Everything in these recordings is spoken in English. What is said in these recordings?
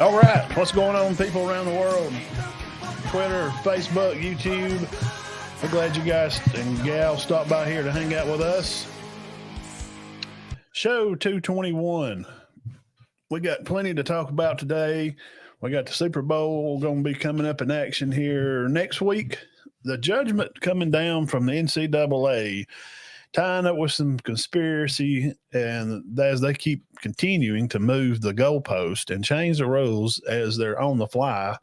All right, what's going on, people around the world? Twitter, Facebook, YouTube. We're glad you guys and gals stopped by here to hang out with us. Show 221. We got plenty to talk about today. We got the Super Bowl going to be coming up in action here next week. The judgment coming down from the NCAA, tying up with some conspiracy, and as they keep continuing to move the goalpost and change the rules as they're on the fly.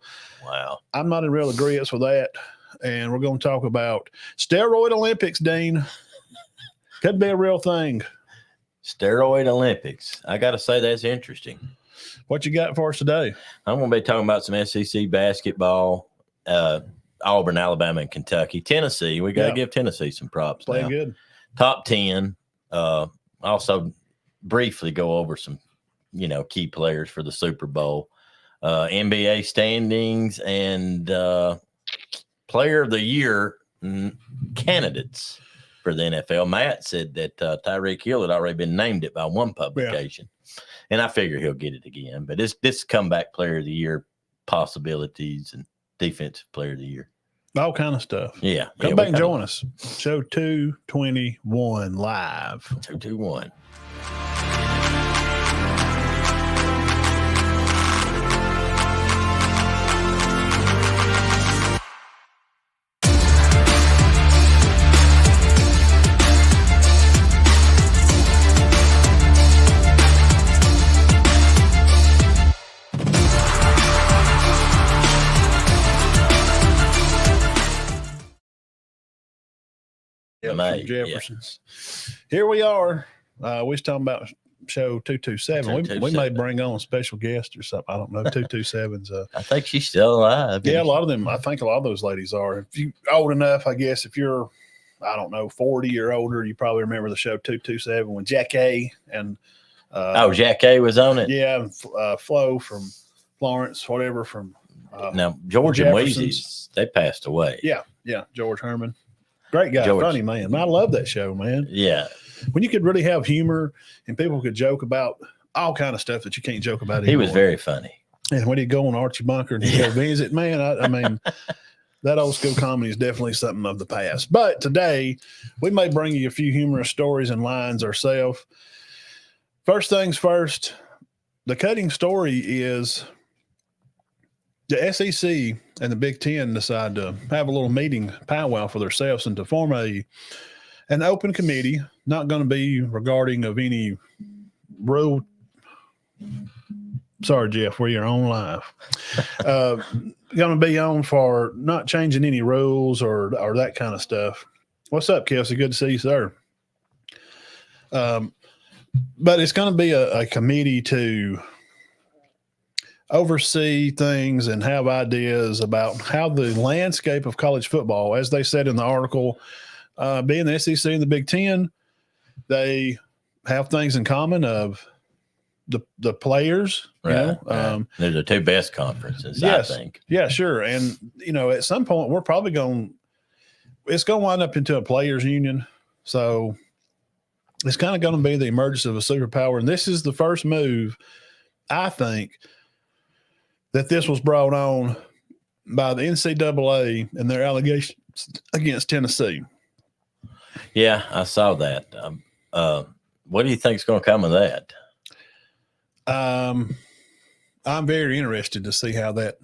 Wow. I'm not in real agreement with that. And we're going to talk about steroid Olympics, Dean. Could be a real thing. Steroid Olympics. I got to say, that's interesting. What you got for us today? I'm going to be talking about some SEC basketball, Auburn, Alabama, and Kentucky. Tennessee, we got to give Tennessee some props. Play now. Good. Top 10. Also briefly go over some, key players for the Super Bowl. NBA standings and player of the year candidates for the NFL. Matt said that Tyreek Hill had already been named it by one publication. Yeah. And I figure he'll get it again. But this comeback player of the year possibilities and defensive player of the year. All kind of stuff. Yeah. Come back and join us. Show 221 live. 221. Jefferson's. Yeah. Here we are. We was talking about show 227. We may bring on a special guest or something. I don't know. 227's. I think she's still alive. Yeah, a lot of them. I think a lot of those ladies are. If you old enough, I guess. If you're, 40 or older, you probably remember the show 227 when Jack A. and Jack A. was on it. Yeah, Flo from Florence, whatever from. Now George and Wheezy's, they passed away. Yeah, George Herman. Great guy, funny man. I love that show, man. Yeah. When you could really have humor and people could joke about all kind of stuff that you can't joke about anymore. He was very funny. And when he'd go on Archie Bunker and he'd go visit, man, I mean, that old school comedy is definitely something of the past. But today, we may bring you a few humorous stories and lines ourselves. First things first, the cutting story is the SEC and the Big Ten decide to have a little meeting powwow for themselves and to form an open committee, not going to be regarding of any rule. Sorry, Jeff, we're on live. Going to be on for not changing any rules or that kind of stuff. What's up, Kelsey? Good to see you, sir. But it's going to be a committee to oversee things and have ideas about how the landscape of college football, as they said in the article, being the SEC and the Big Ten, they have things in common of the players. Right. They're the two best conferences, yes, I think. Yeah, sure. And, at some point, we're probably it's going to wind up into a players union. So it's kind of going to be the emergence of a superpower. And this is the first move, I think, that this was brought on by the NCAA and their allegations against Tennessee. Yeah, I saw that. What do you think is going to come of that? I'm very interested to see how that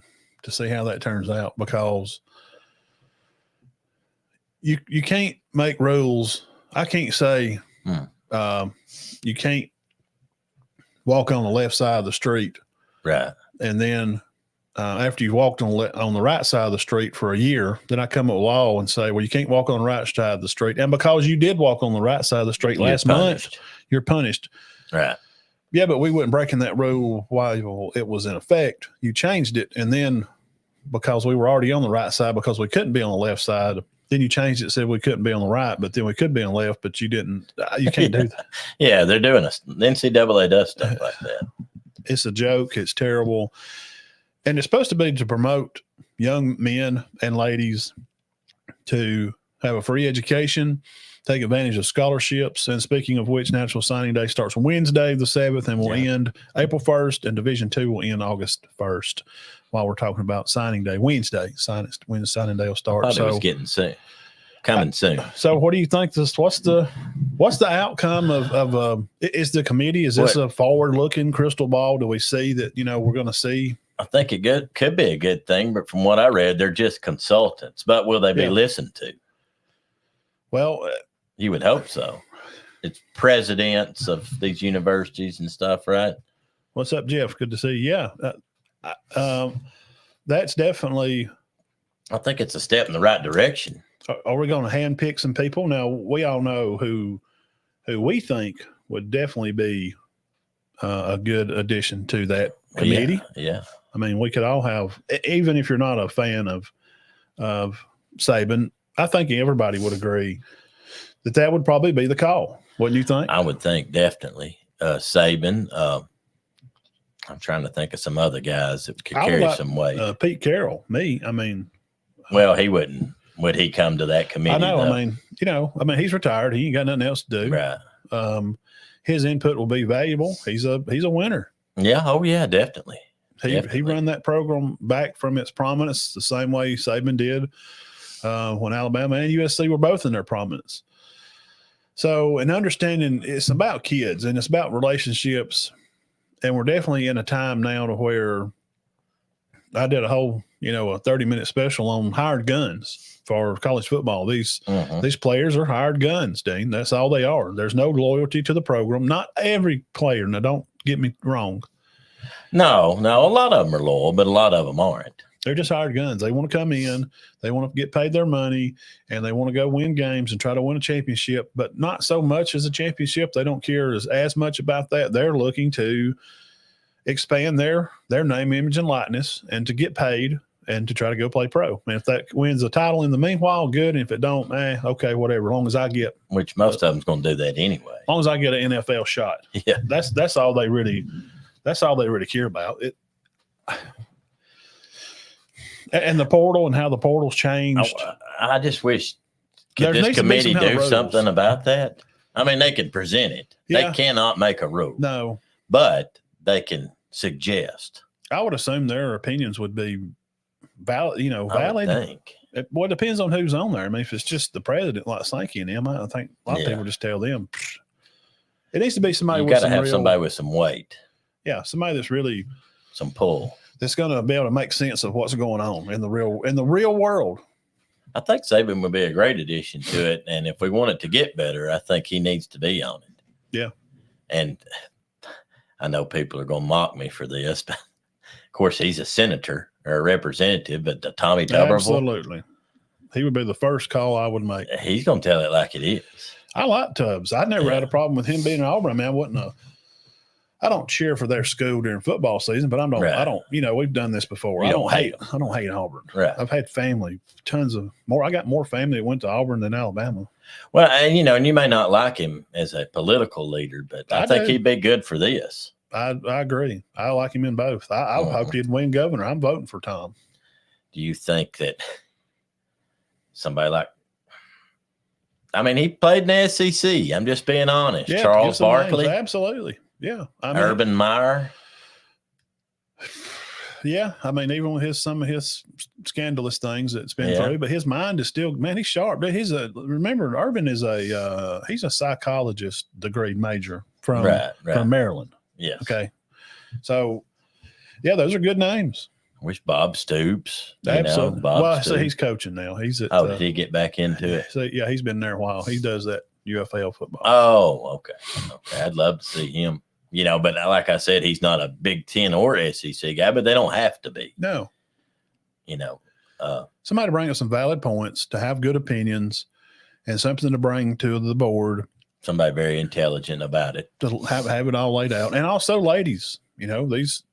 turns out, because you can't make rules. I can't say you can't walk on the left side of the street, right? And then after you've walked on the right side of the street for a year, then I come up with law and say, well, you can't walk on the right side of the street. And because you did walk on the right side of the street last month, you're punished. Right. Yeah, but we weren't breaking that rule while it was in effect. You changed it. And then because we were already on the right side, because we couldn't be on the left side, then you changed it, said we couldn't be on the right, but then we could be on the left, but you didn't. You can't do that. Yeah, they're doing the NCAA does stuff like that. It's a joke. It's terrible. And it's supposed to be to promote young men and ladies to have a free education, take advantage of scholarships. And speaking of which, National Signing Day starts Wednesday the 7th and will end April 1st, and Division II will end August 1st. While we're talking about signing day, Wednesday, when signing day will start. So it was getting soon, coming soon. So what do you think? What's the outcome of is the committee? Is this a forward-looking crystal ball? Do we see that, we're going to see? I think it could be a good thing, but from what I read, they're just consultants. But will they be listened to? Well, you would hope so. It's presidents of these universities and stuff, right? What's up, Jeff? Good to see you. Yeah, that's definitely. I think it's a step in the right direction. Are we going to handpick some people? Now, we all know who we think would definitely be a good addition to that committee. Yeah. I mean, we could all have, even if you're not a fan of Saban, I think everybody would agree that would probably be the call. Wouldn't you think? I would think definitely Saban. I'm trying to think of some other guys that could carry some weight. Pete Carroll, I mean. Well, he wouldn't. Would he come to that committee? I know. Though? I mean, he's retired. He ain't got nothing else to do. Right. His input will be valuable. He's a winner. Yeah. Oh, yeah. Definitely. He run that program back from its prominence the same way Saban did when Alabama and USC were both in their prominence. So, and understanding it's about kids and it's about relationships, and we're definitely in a time now to where I did a whole, a 30-minute special on hired guns for college football. These players are hired guns, Dean. That's all they are. There's no loyalty to the program. Not every player. Now, don't get me wrong. No, a lot of them are loyal, but a lot of them aren't. They're just hired guns. They want to come in, they want to get paid their money, and they want to go win games and try to win a championship, but not so much as a championship. They don't care as much about that. They're looking to expand their name, image, and likeness, and to get paid and to try to go play pro. And if that wins a title in the meanwhile, good. And if it don't, okay, whatever. As long as I get, which most of them's going to do that anyway. As long as I get an NFL shot, yeah, that's all they really care about. It. And the portal and how the portal's changed. I just wish this committee do something about that. I mean, they could present it. Yeah. They cannot make a rule. No, but they can suggest. I would assume their opinions would be valid. Valid. I think. It depends on who's on there. I mean, if it's just the president like Sankey and him, I think a lot of people just tell them. It needs to be somebody. You got to have somebody with some weight. Yeah, somebody that's really some pull. That's going to be able to make sense of what's going on in the real world. I think Saban would be a great addition to it, and if we want it to get better, I think he needs to be on it. Yeah, and I know people are going to mock me for this, but of course he's a senator or a representative. But Tommy Tuberville, absolutely, he would be the first call I would make. He's going to tell it like it is. I like Tubbs. I never had a problem with him being an Auburn. I mean, I don't cheer for their school during football season, but I don't, we've done this before. I don't hate Auburn. Right. I've had family, I got more family that went to Auburn than Alabama. Well, and you may not like him as a political leader, but I think he'd be good for this. I agree. I like him in both. I hope he'd win governor. I'm voting for Tom. Do you think that somebody he played in the SEC. I'm just being honest. Yeah, Charles Barkley. Absolutely. Yeah. Urban Meyer. Yeah. I mean, even with some of his scandalous things that's been through, but his mind is still, man, he's sharp. Remember, Urban is he's a psychologist degree major from Maryland. Yes. Okay. So, yeah, those are good names. I wish Bob Stoops. Absolutely. Well, so he's coaching now. He's at. Did he get back into it? So, yeah, he's been there a while. He does that UFL football. Oh, okay. I'd love to see him. But like I said, he's not a Big Ten or SEC guy, but they don't have to be. No. Somebody bring us some valid points, to have good opinions, and something to bring to the board. Somebody very intelligent about it. To have it all laid out. And also ladies, these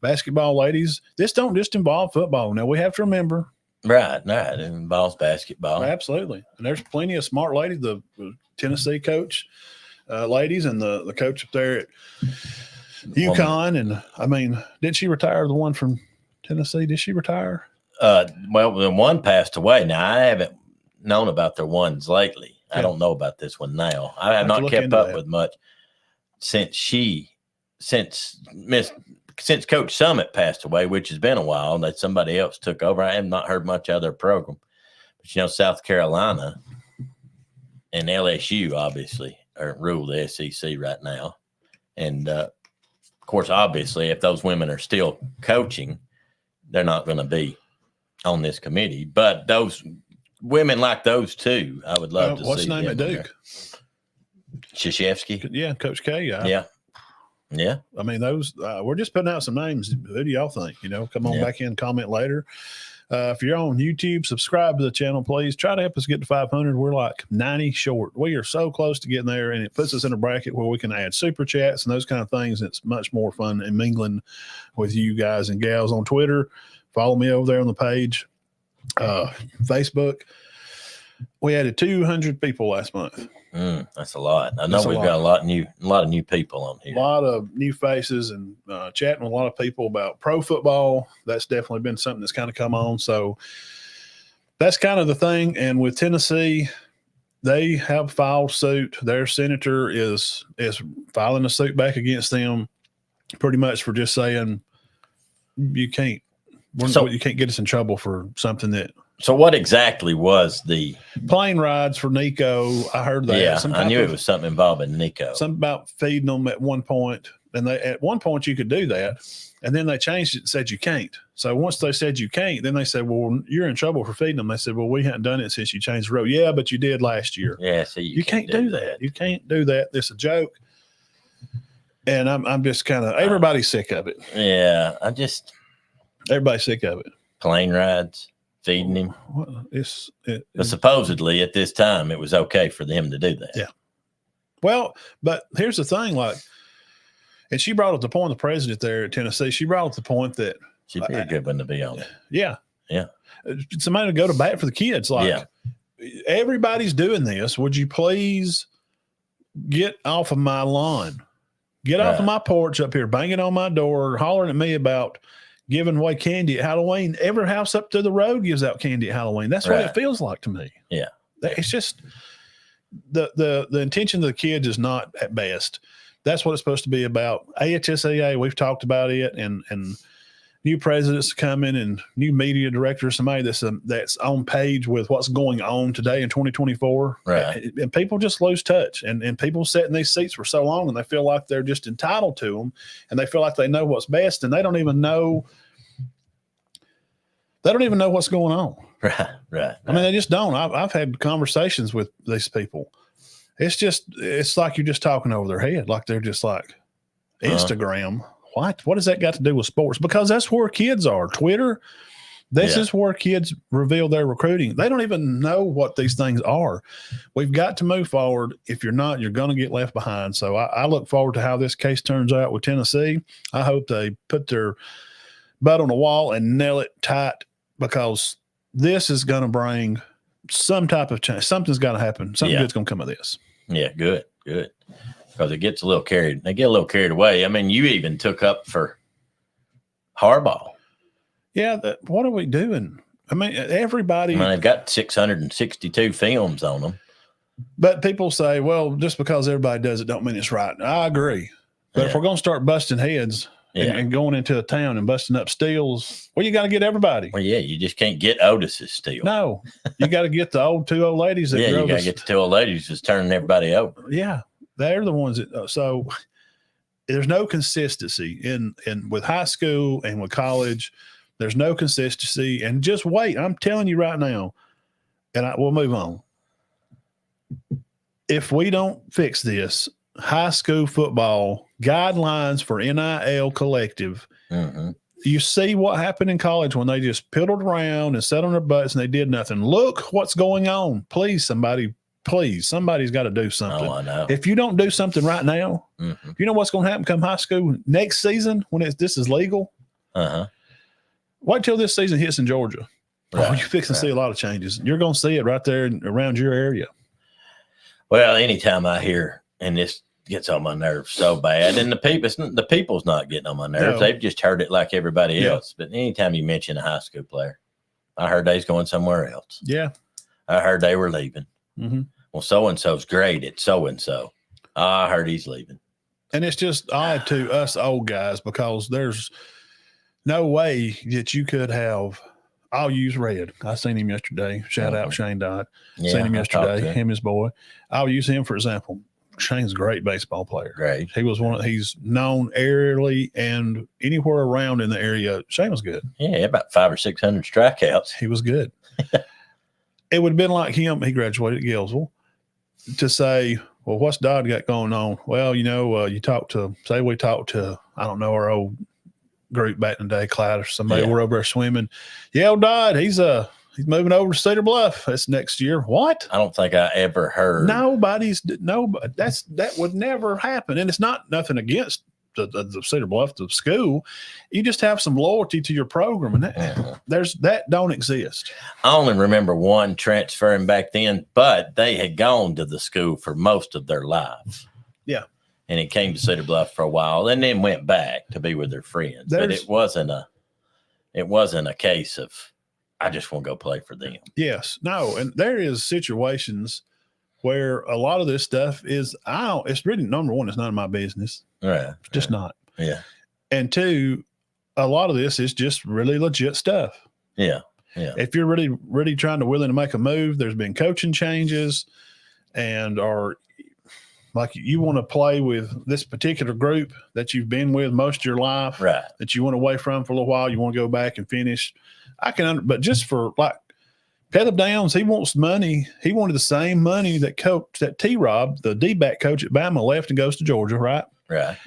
basketball ladies, this don't just involve football. Now we have to remember. Right. It involves basketball. Absolutely. And there's plenty of smart ladies, the Tennessee coach ladies and the coach up there at UConn. And I mean, didn't she retire, the one from Tennessee? Did she retire? Well, the one passed away. Now I haven't known about their ones lately. Yeah. I don't know about this one now. I have not kept up with much since Coach Summit passed away, which has been a while. That somebody else took over. I have not heard much of their program. But, South Carolina and LSU obviously rule the SEC right now. And, of course, obviously, if those women are still coaching, they're not going to be on this committee. But those women like those two, I would love to see. What's the name at Duke? Krzyzewski. Yeah, Coach K. Yeah. I mean, those we're just putting out some names. Who do y'all think? Come on back in, comment later. If you're on YouTube, subscribe to the channel, please. Try to help us get to 500. We're like 90 short. We are so close to getting there, and it puts us in a bracket where we can add super chats and those kind of things. It's much more fun and mingling with you guys and gals on Twitter. Follow me over there on the page. Facebook. We added 200 people last month. That's a lot. I know we've got a lot of new people on here. A lot of new faces and chatting with a lot of people about pro football. That's definitely been something that's kind of come on. So that's kind of the thing. And with Tennessee, they have filed suit. Their senator is filing a suit back against them, pretty much for just saying you can't get us in trouble for something that. So what exactly was the plane rides for Nico? I heard that. Yeah, I knew it was something involving Nico. Something about feeding them at one point. And at one point you could do that. And then they changed it and said you can't. So once they said you can't, then they said, well, you're in trouble for feeding them. They said, well, we hadn't done it since you changed the rule. Yeah, but you did last year. Yeah, so you can't do that. You can't do that. It's a joke. And I'm just kind of, everybody's sick of it. Yeah, everybody's sick of it. Plane rides. Feeding him. Well, but supposedly at this time it was okay for them to do that. Yeah. Well, but here's the thing, and she brought up the point, the president there at Tennessee, she brought up the point that she'd be a good one to be on. Yeah. Yeah. Somebody to go to bat for the kids. Everybody's doing this. Would you please get off of my lawn? Get off of my porch up here, banging on my door, hollering at me about giving away candy at Halloween. Every house up to the road gives out candy at Halloween. That's what it feels like to me. Yeah. It's just the intention of the kids is not at best. That's what it's supposed to be about. AHSAA, we've talked about it, and new presidents coming and new media directors, somebody that's on page with what's going on today in 2024. Right. And people just lose touch, and people sit in these seats for so long and they feel like they're just entitled to them, and they feel like they know what's best, and they don't even know what's going on. Right. I mean, they just don't. I've had conversations with these people. It's like you're just talking over their head. Like they're just like Instagram. What has that got to do with sports? Because that's where kids are. Twitter. This is where kids reveal their recruiting. They don't even know what these things are. We've got to move forward. If you're not, you're going to get left behind. So I look forward to how this case turns out with Tennessee. I hope they put their butt on the wall and nail it tight, because this is going to bring some type of change. Something's got to happen. Something good's going to come of this. Yeah, good. Because they get a little carried away. I mean, you even took up for Harbaugh. Yeah, what are we doing? I mean, everybody. They've got 662 films on them. But people say, well, just because everybody does it don't mean it's right. I agree. But if we're going to start busting heads and going into a town and busting up steals, well, you got to get everybody. Well, yeah, you just can't get Otis's steal. No, you got to get the two old ladies. You got to get the two old ladies just turning everybody over. Yeah, they're the ones that. So there's no consistency in with high school and with college. There's no consistency, and just wait. I'm telling you right now, and we'll move on. If we don't fix this, high school football guidelines for NIL collective, you see what happened in college when they just piddled around and sat on their butts and they did nothing. Look what's going on. Please, somebody's got to do something. Oh, I know. If you don't do something right now, you know what's going to happen come high school next season when this is legal? Wait till this season hits in Georgia. You're fixing to see a lot of changes. You're going to see it right there around your area. Well, anytime I hear, and this gets on my nerves so bad, and the people's not getting on my nerves. No. They've just heard it like everybody else. But anytime you mention a high school player, I heard they's going somewhere else. Yeah. I heard they were leaving. Mm-hmm. Well, so-and-so's great at so-and-so. I heard he's leaving. And it's just odd to us old guys because there's no way that you could have. I'll use Red. I seen him yesterday. Shout out Shane Dodd. Yeah, Seen him yesterday. him. Him, his boy. I'll use him for example. Shane's a great baseball player. Great. He was he's known aerially and anywhere around in the area. Shane was good. Yeah, about 500 or 600 strikeouts. He was good. It would have been like him. He graduated at Gillsville to say, well, what's Dodd got going on? Well, we talked to, I don't know, our old group back in the day, Clyde or somebody. We're over there swimming. Yeah, old Dodd, he's moving over to Cedar Bluff. That's next year. What? I don't think I ever heard. That would never happen. And it's not nothing against the Cedar Bluff, the school. You just have some loyalty to your program, and that don't exist. I only remember one transferring back then, but they had gone to the school for most of their lives. Yeah. And it came to Cedar Bluff for a while and then went back to be with their friends. But it wasn't a case of I just want to go play for them. Yes. No. And there is situations where a lot of this stuff is it's really, number one, it's none of my business. Right. It's just not. Yeah. And two, a lot of this is just really legit stuff. Yeah. Yeah. If you're really, really willing to make a move, there's been coaching changes or like you want to play with this particular group that you've been with most of your life, right? That you went away from for a little while. You want to go back and finish. But just for like Caleb Downs, he wants money. He wanted the same money that T-Rob, the D-back coach at Bama, left and goes to Georgia, right? Right.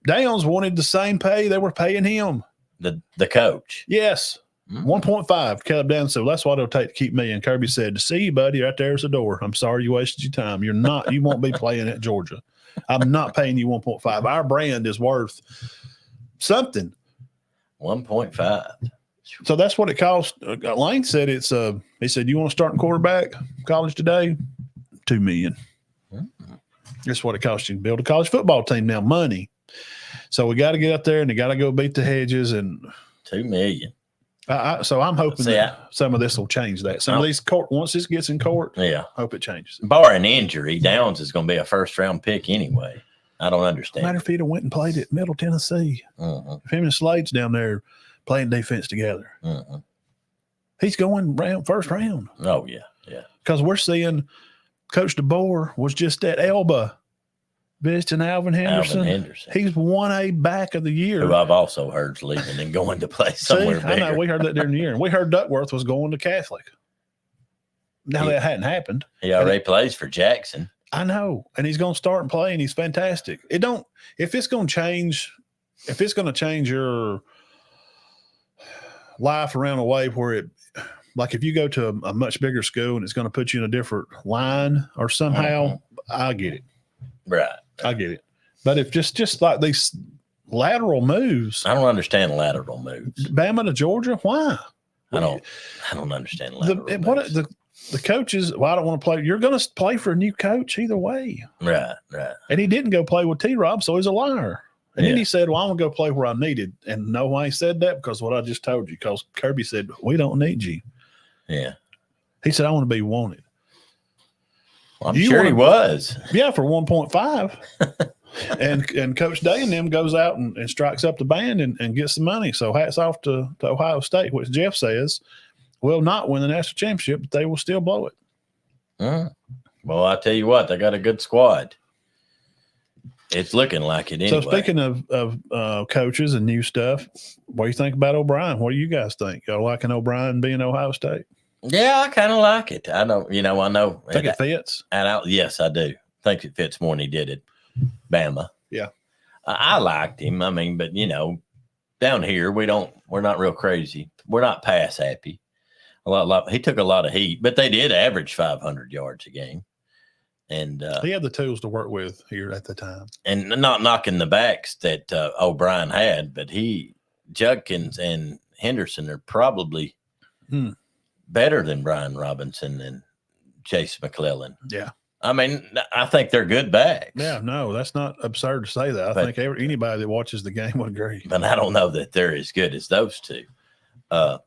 Downs wanted the same pay they were paying him. The coach. Yes. 1.5. Caleb Downs said, well, that's what it'll take to keep me. And Kirby said, to see you, buddy, right there's the door. I'm sorry you wasted your time. You won't be playing at Georgia. I'm not paying you 1.5. Our brand is worth something. 1.5. So that's what it cost. Lane said he said, you want to start in quarterback college today? $2 million. That's what it costs you to build a college football team now, money. So we got to get up there and they got to go beat the hedges and $2 million. So I'm hoping that some of this will change that. Some of these once this gets in court, hope it changes. Barring injury, Downs is going to be a first-round pick anyway. I don't understand. Matter if he'd have went and played at Middle Tennessee. If him and Slade's down there playing defense together, he's going first round. Oh, yeah, yeah. Because we're seeing Coach DeBoer was just at Elba visiting Alvin Henderson. He's 1A back of the year. Who I've also heard is leaving and going to play somewhere bigger. I know, we heard that during the year. And we heard Duckworth was going to Catholic. Now that hadn't happened. He already plays for Jackson. I know. And he's going to start and play, and he's fantastic. If it's going to change your life around a way where like if you go to a much bigger school and it's going to put you in a different line or somehow, I get it. Right. I get it. But if just like these lateral moves. I don't understand lateral moves. Bama to Georgia, why? I don't understand lateral moves. The coaches, well, I don't want to play. You're going to play for a new coach either way. Right, right. And he didn't go play with T-Rob, so he's a liar. And then he said, well, I'm going to go play where I'm needed. And no why he said that? Because what I just told you. Because Kirby said, we don't need you. Yeah. He said, I want to be wanted. Well, I'm sure he was. Yeah, for 1.5. and Coach Day and them goes out and strikes up the band and gets the money. So hats off to Ohio State, which Jeff says will not win the national championship, but they will still blow it. Well, I tell you what, they got a good squad. It's looking like it anyway. So speaking of coaches and new stuff, what do you think about O'Brien? What do you guys think? Y'all liking O'Brien being Ohio State? Yeah, I kind of like it. I know. Think it fits? Yes, I do. Think it fits more than he did at Bama. Yeah. I liked him. I mean, but down here we're not real crazy. We're not pass happy. He took a lot of heat, but they did average 500 yards a game. And he had the tools to work with here at the time. And not knocking the backs that O'Brien had, but Judkins and Henderson are probably better than Brian Robinson and Chase McClellan. Yeah. I mean, I think they're good backs. Yeah, no, that's not absurd to say that. I think anybody that watches the game would agree. But I don't know that they're as good as those two. Of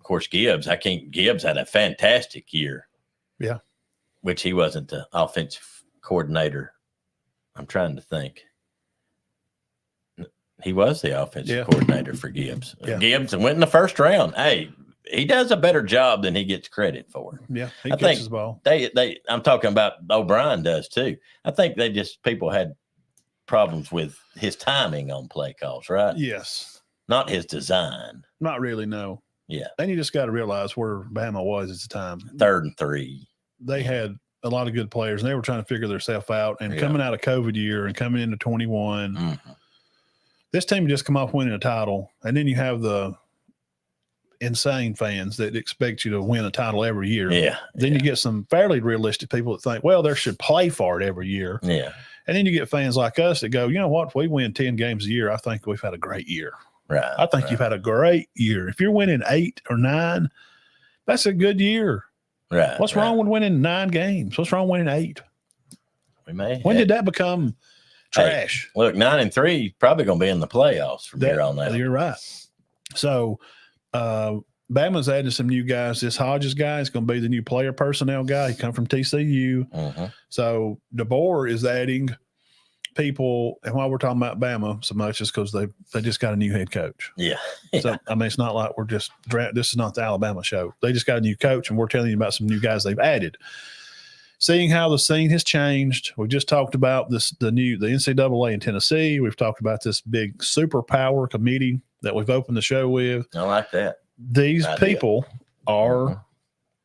course, Gibbs had a fantastic year Yeah. Which he wasn't the offensive coordinator. I'm trying to think. He was the offensive coordinator for Gibbs. Yeah. Gibbs went in the first round. Hey, he does a better job than he gets credit for. Yeah, he I catches think the ball. I'm talking about O'Brien does too. I think people had problems with his timing on play calls, right? Yes. Not his design. Not really, no. Yeah. And you just got to realize where Bama was at the time. 3rd and 3. They had a lot of good players, and they were trying to figure themselves out. And coming out of COVID year and coming into 21, this team just come off winning a title, and then you have the insane fans that expect you to win a title every year. Yeah. Then you get some fairly realistic people that think, well, they should play for it every year. Yeah. And then you get fans like us that go, you know what? If we win 10 games a year, I think we've had a great year. Right. I think you've had a great year. If you're winning 8 or 9, that's a good year. Right. What's wrong with winning 9 games? What's wrong with winning 8? When did that become trash? Hey, look, 9 and 3 probably going to be in the playoffs from here on out. You're right. So, Bama's added some new guys. This Hodges guy is going to be the new player personnel guy. He come from TCU. So DeBoer is adding people. And while we're talking about Bama so much, is because they just got a new head coach. Yeah. So, I mean, it's not like we're just this is not the Alabama show. They just got a new coach, and we're telling you about some new guys they've added. Seeing how the scene has changed, we just talked about the NCAA in Tennessee. We've talked about this big Superpower committee that we've opened the show with. I like that. These people are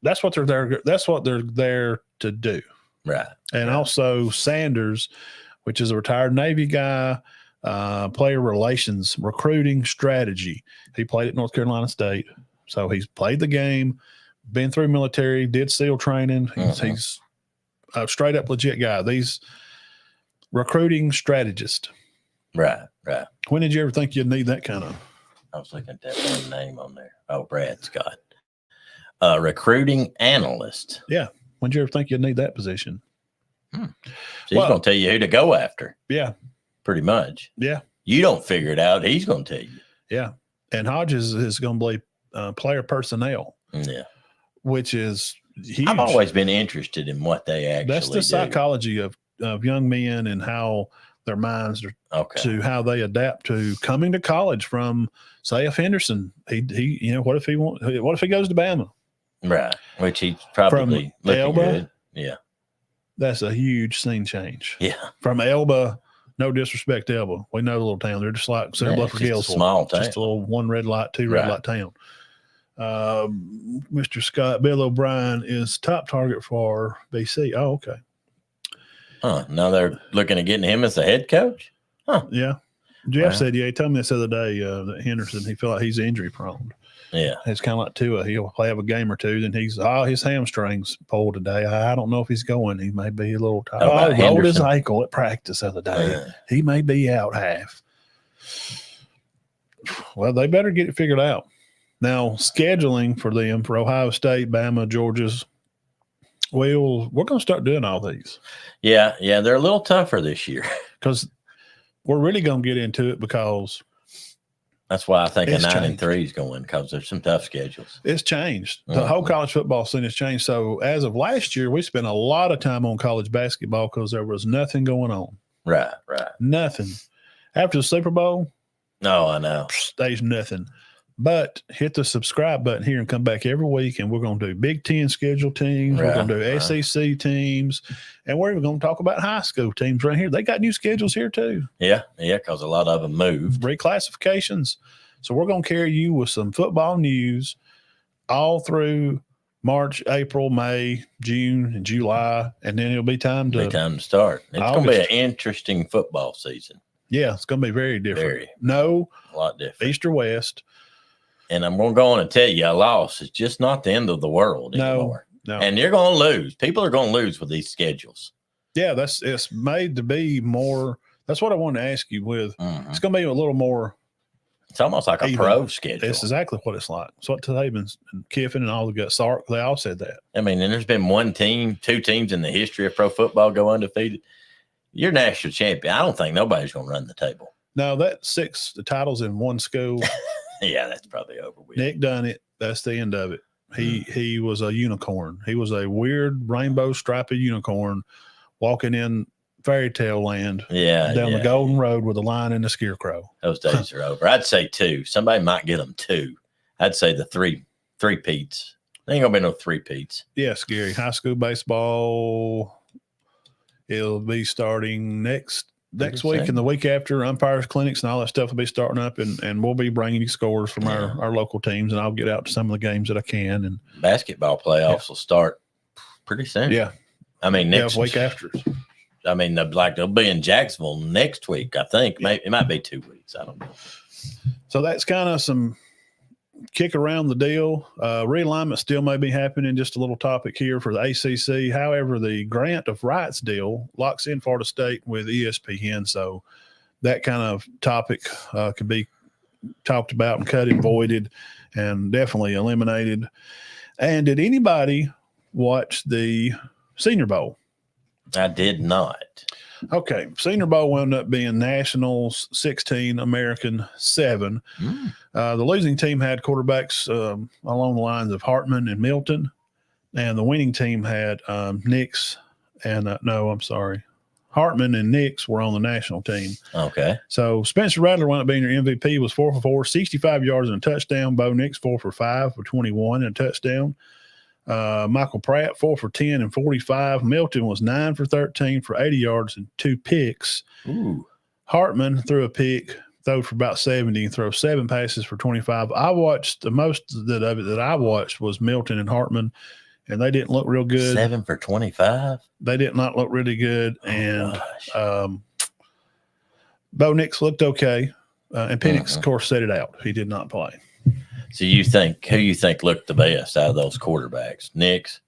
that's what they're there. That's what they're there to do. Right. And also Sanders, which is a retired Navy guy, player relations, recruiting strategy. He played at North Carolina State. So he's played the game, been through military, did SEAL training. He's a straight up legit guy. These recruiting strategist. Right. Right. When did you ever think you'd need that kind of? I was looking at that one name on there. Oh, Brad Scott. Recruiting analyst. Yeah. When did you ever think you'd need that position? So he's going to tell you who to go after. Yeah. Pretty much. Yeah. You don't figure it out. He's going to tell you. Yeah. And Hodges is going to be player personnel. Yeah. Which is huge. I've always been interested in what they actually That's the psychology of young men and how their minds are to how they adapt to coming to college from, say, if Henderson, he what if he goes to Bama? Right. Which he's probably looking Elba, good. Yeah. That's a huge scene change. Yeah. From Elba, no disrespect to Elba. We know the little town. They're just like Sarah Bluff or Gainesville. Small town. Just a little 1 red light, 2 red light town. Mr. Scott, Bill O'Brien is top target for BC. Oh, okay. Now they're looking at getting him as the head coach? Yeah. Jeff said, he told me this other day that Henderson, he feel like he's injury prone. Yeah. It's kind of like Tua. He'll play a game or two, then his hamstrings pulled today. I don't know if he's going. He may be a little tired. He rolled his ankle at practice the other day. He may be out half. Well, they better get it figured out. Now, scheduling for them, for Ohio State, Bama, Georgia's, we're going to start doing all these. Yeah, they're a little tougher this year. Because we're really going to get into it because that's why I think a 9 and 3 is going, because there's some tough schedules. It's changed. The whole college football scene has changed. So as of last year, we spent a lot of time on college basketball because there was nothing going on. Right. Nothing. After the Super Bowl, no, I know. There's nothing. But hit the subscribe button here and come back every week, and we're going to do Big Ten schedule teams. We're going to do SEC teams, and we're even going to talk about high school teams right here. They got new schedules here too. Yeah, because a lot of them moved. Reclassifications. So we're going to carry you with some football news all through March, April, May, June, and July, and then it'll be time to start. It's going to be an interesting football season. Yeah, it's going to be very different. A lot different. East or West. And I'm going to go on and tell you, a loss is just not the end of the world anymore. No. And you're going to lose. People are going to lose with these schedules. Yeah, it's made to be more. That's what I wanted to ask you with. It's going to be a little more. It's almost like a pro schedule. It's exactly what it's like. It's what Tabin and Kiffin and all the guys, Sark, they all said that. I mean, and there's been 1 team, 2 teams in the history of pro football go undefeated. You're national champion. I don't think nobody's going to run the table. No, that 6 titles in one school. Yeah, that's probably over with. Nick done it. That's the end of it. He was a unicorn. He was a weird rainbow striped unicorn walking in fairy tale land down the Golden Road with a lion and a scarecrow. Those days are over. I'd say 2. Somebody might get them 2. I'd say the three-peats. There ain't going to be no 3-peats. Yeah, scary. High school baseball, it'll be starting next week and the week after. Umpires clinics and all that stuff will be starting up, and we'll be bringing you scores from our local teams, and I'll get out to some of the games that I can. And basketball playoffs will start pretty soon. Yeah. I mean, next week after. I mean, they'll be in Jacksonville next week, I think. Maybe it might be 2 weeks. I don't know. So that's kind of some kick around the deal. Realignment still may be happening. Just a little topic here for the ACC. However, the grant of rights deal locks in Florida State with ESPN. So that kind of topic could be talked about and cut and voided and definitely eliminated. And did anybody watch the Senior Bowl? I did not. Okay. Senior Bowl wound up being Nationals 16, American 7. The losing team had quarterbacks along the lines of Hartman and Milton, and the winning team had Nix and Hartman and Nix were on the national team. Okay. So Spencer Rattler wound up being your MVP. He was 4 for 4, 65 yards and a touchdown. Bo Nix 4 for 5 for 21 and a touchdown. Michael Pratt 4 for 10 and 45. Milton was 9 for 13 for 80 yards and 2 picks. Ooh. Hartman threw a pick, threw for about 70, and threw 7 passes for 25. I watched the most of it that I watched was Milton and Hartman, and they didn't look real good. 7 for 25. They did not look really good, and Bo Nix looked okay, and Penix, of course, set it out. He did not play. So who you think looked the best out of those quarterbacks? Nix?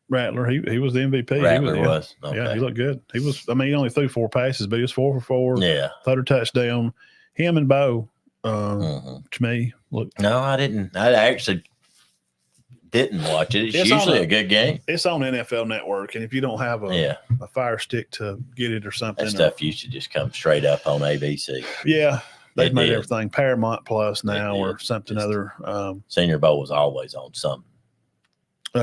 Rattler, he was the MVP. Rattler was. Okay. Yeah, he looked good. He was. I mean, he only threw 4 passes, but he was 4 for 4. Yeah, threw a touchdown. Him and Bo, to me, look. No, I didn't. I actually didn't watch it. It's usually a good game. It's on NFL Network, and if you don't have a Fire Stick to get it or something, that stuff used to just come straight up on ABC. Yeah. They've made everything Paramount Plus now or something other. Senior Bowl was always on something.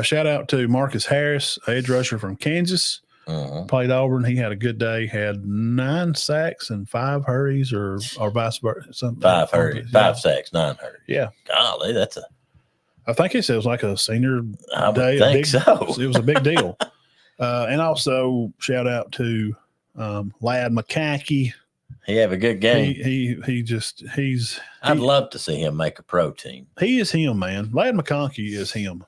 Shout out to Marcus Harris, edge rusher from Kansas. Played Auburn. He had a good day. Had 9 sacks and 5 hurries or vice versa. 5 hurries, 5 sacks, 9 hurries. Yeah. Golly, I think it was like a senior day. I think so. It was a big deal. And also shout out to Lad McCackey. He have a good game. I'd love to see him make a pro team. He is him, man. Lad McConkey is him.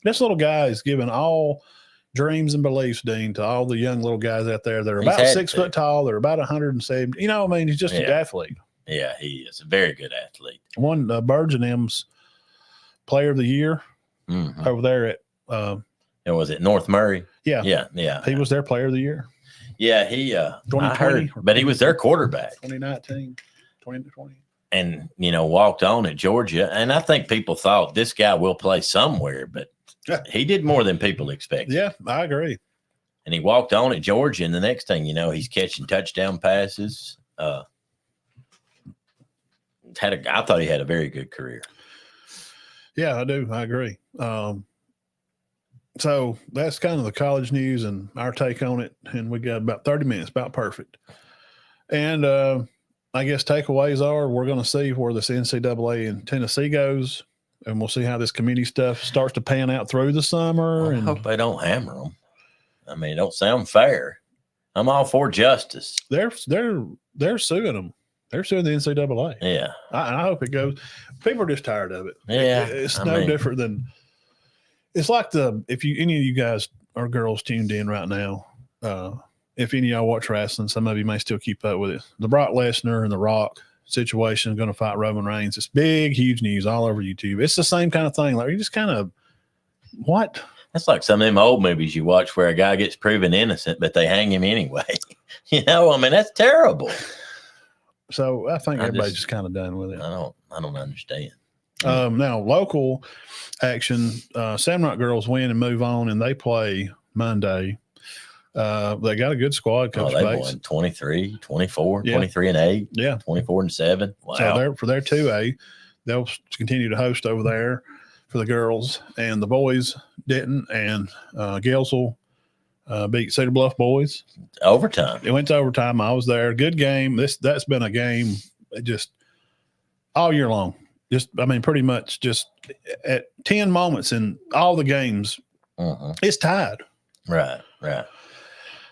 This little guy is giving all dreams and beliefs, Dean, to all the young little guys out there that are about 6 foot tall. They're about 170. You know, I mean, he's just an athlete. Yeah, he is a very good athlete. Won Birds and M's Player of the Year over there at. And was it North Murray? Yeah. He was their Player of the Year. Yeah, he 2020, but he was their quarterback. 2019, 2020. And, walked on at Georgia. And I think people thought this guy will play somewhere, but he did more than people expected. Yeah, I agree. And he walked on at Georgia, and the next thing you know, he's catching touchdown passes. I thought he had a very good career. Yeah, I do. I agree. So that's kind of the college news and our take on it. And we got about 30 minutes, about perfect. And I guess takeaways are we're going to see where this NCAA in Tennessee goes, and we'll see how this community stuff starts to pan out through the summer. I hope they don't hammer them. I mean, it don't sound fair. I'm all for justice. They're suing them. They're suing the NCAA. Yeah. I hope it goes. People are just tired of it. Yeah. It's no different than – it's like if any of you guys or girls tuned in right now, if any of y'all watch wrestling, some of you may still keep up with it. The Brock Lesnar and The Rock situation is going to fight Roman Reigns. It's big, huge news all over YouTube. It's the same kind of thing. Like you just kind of what? That's like some of them old movies you watch where a guy gets proven innocent, but they hang him anyway. I mean, that's terrible. So I think everybody's just kind of done with it. I don't understand. Now, local action, Samrock girls win and move on, and they play Monday. They got a good squad. Coach they Bates. won 23, 24, 23-8. Yeah. 24-7. Wow. So for their 2A, they'll continue to host over there. For for the girls, and the boys didn't. And Gainesville beat Cedar Bluff boys. Overtime. It went to overtime. I was there. Good game. That's been a game just all year long. Pretty much just at 10 moments in all the games, it's tied. Right.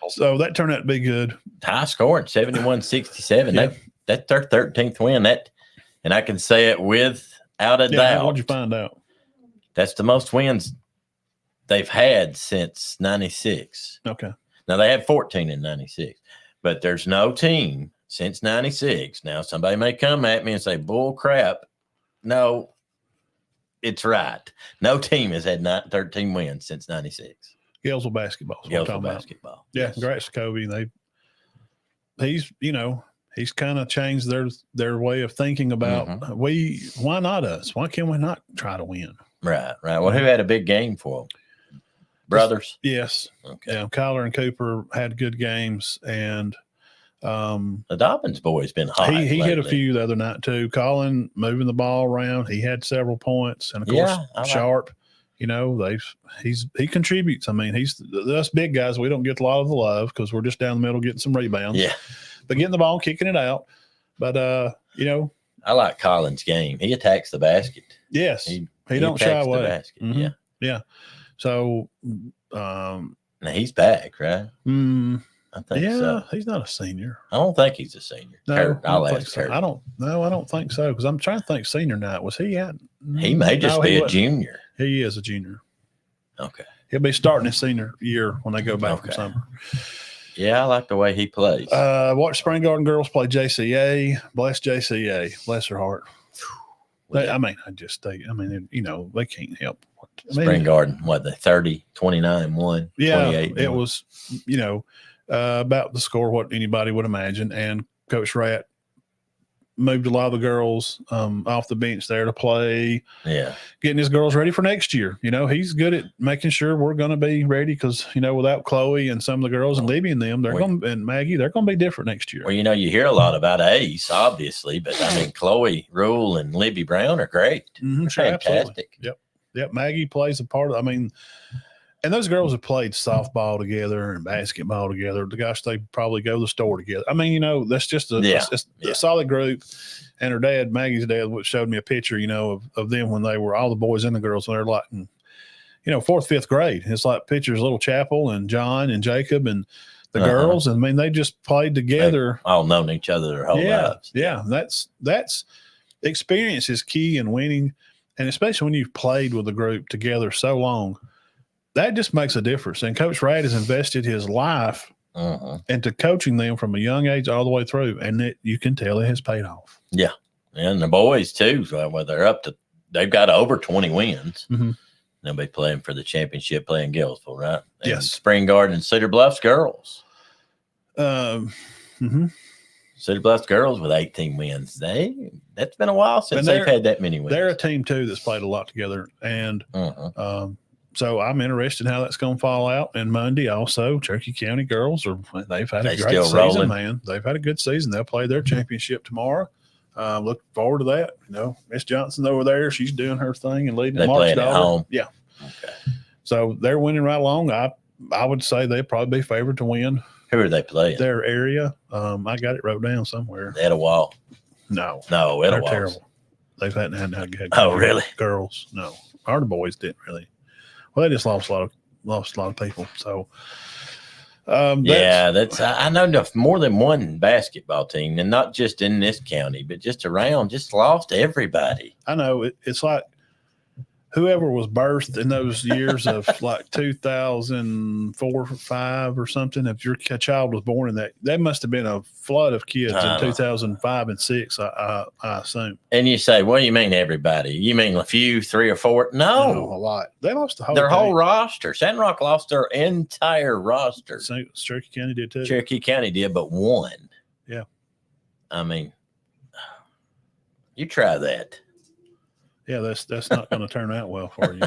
So that turned out to be good. High scoring, 71-67. Yeah. That's their 13th win. And I can say it without a doubt. What'd you find out? That's the most wins they've had since 96. Okay. Now, they had 14 in 96, but there's no team since 96. Now, somebody may come at me and say, bull crap. No, it's right. No team has had 13 wins since 96. Gainesville basketball. Gainesville basketball. Yeah, yes. congrats to Kobe. He's kind of changed their way of thinking about why not us? Why can't we not try to win? Right. Well, who had a big game for them? Brothers? Yes. Okay. Yeah, Kyler and Cooper had good games, and the Dobbins boy's been hot. He hit a few the other night too. Colin moving the ball around. He had several points, and of course Sharp. He contributes. I mean, us big guys. We don't get a lot of the love because we're just down the middle getting some rebounds. Yeah, but getting the ball, kicking it out. But I like Colin's game. He attacks the basket. Yes, he don't shy away. The basket. Yeah. So now he's back, right? I think so. He's not a senior. I don't think he's a senior. No, Kurt, I'll ask Kurt. I don't think so because I'm trying to think senior night. Was he at? He may just be a junior. He is a junior. Okay. He'll be starting his senior year when they go back from summer. Yeah, I like the way he plays. Watch Spring Garden girls play JCA. Bless JCA. Bless her heart. They can't help. Spring Garden, what, the 30, 29, 1, yeah, 28? It was, about the score, what anybody would imagine. And Coach Rat moved a lot of the girls off the bench there to play. Yeah. Getting his girls ready for next year. He's good at making sure we're going to be ready because, without Chloe and some of the girls and Libby and them, and Maggie, they're going to be different next year. Well, you hear a lot about Ace, obviously, but Chloe Rule and Libby Brown are great. Mm-hmm, fantastic. Absolutely. Yep. Maggie plays a part of, and those girls have played softball together and basketball together. Gosh, they probably go to the store together. That's just a solid group. And her dad, Maggie's dad, showed me a picture, of them when they were all the boys and the girls. And they're like, fourth, fifth grade. It's like pictures, Little Chapel and John and Jacob and the girls. And they just played together. They've all known each other their whole lives. Yeah. That's experience is key in winning. And especially when you've played with a group together so long. That just makes a difference. And Coach Rad has invested his life into coaching them from a young age all the way through. And you can tell it has paid off. Yeah. And the boys, too, they've got over 20 wins. Mm-hmm. They'll be playing for the championship, playing Gainesville, right? And yes. Spring Garden and Cedar Bluffs girls. Cedar Bluffs girls with 18 wins. That's been a while since they've had that many wins. They're a team, too, that's played a lot together. And so I'm interested in how that's going to fall out. And Monday also, Cherokee County girls they've had a great season, rolling. Man. They've had a good season. They'll play their championship tomorrow. Look forward to that. Miss Johnson's over there. She's doing her thing and leading. They play at home. Yeah. Okay. So they're winning right along. I would say they'd probably be favored to win. Who are they playing? Their area. I got it wrote down somewhere. Etowah. No, they're terrible. They've hadn't had good. Oh, really? Girls, no. Our boys didn't really. Well, they just lost a lot of people. So, I know more than one basketball team, and not just in this county, but just around, just lost everybody. I know it's like whoever was birthed in those years of like 2004 or 5 or something. If your child was born in that must have been a flood of kids in 2005 and 6. I assume. And you say, what do you mean everybody? You mean a few, 3 or 4? No, a lot. They lost their whole roster. Sandrock lost their entire roster. Cherokee County did too. Cherokee County did, but one. Yeah. You try that. Yeah, that's not going to turn out well for you.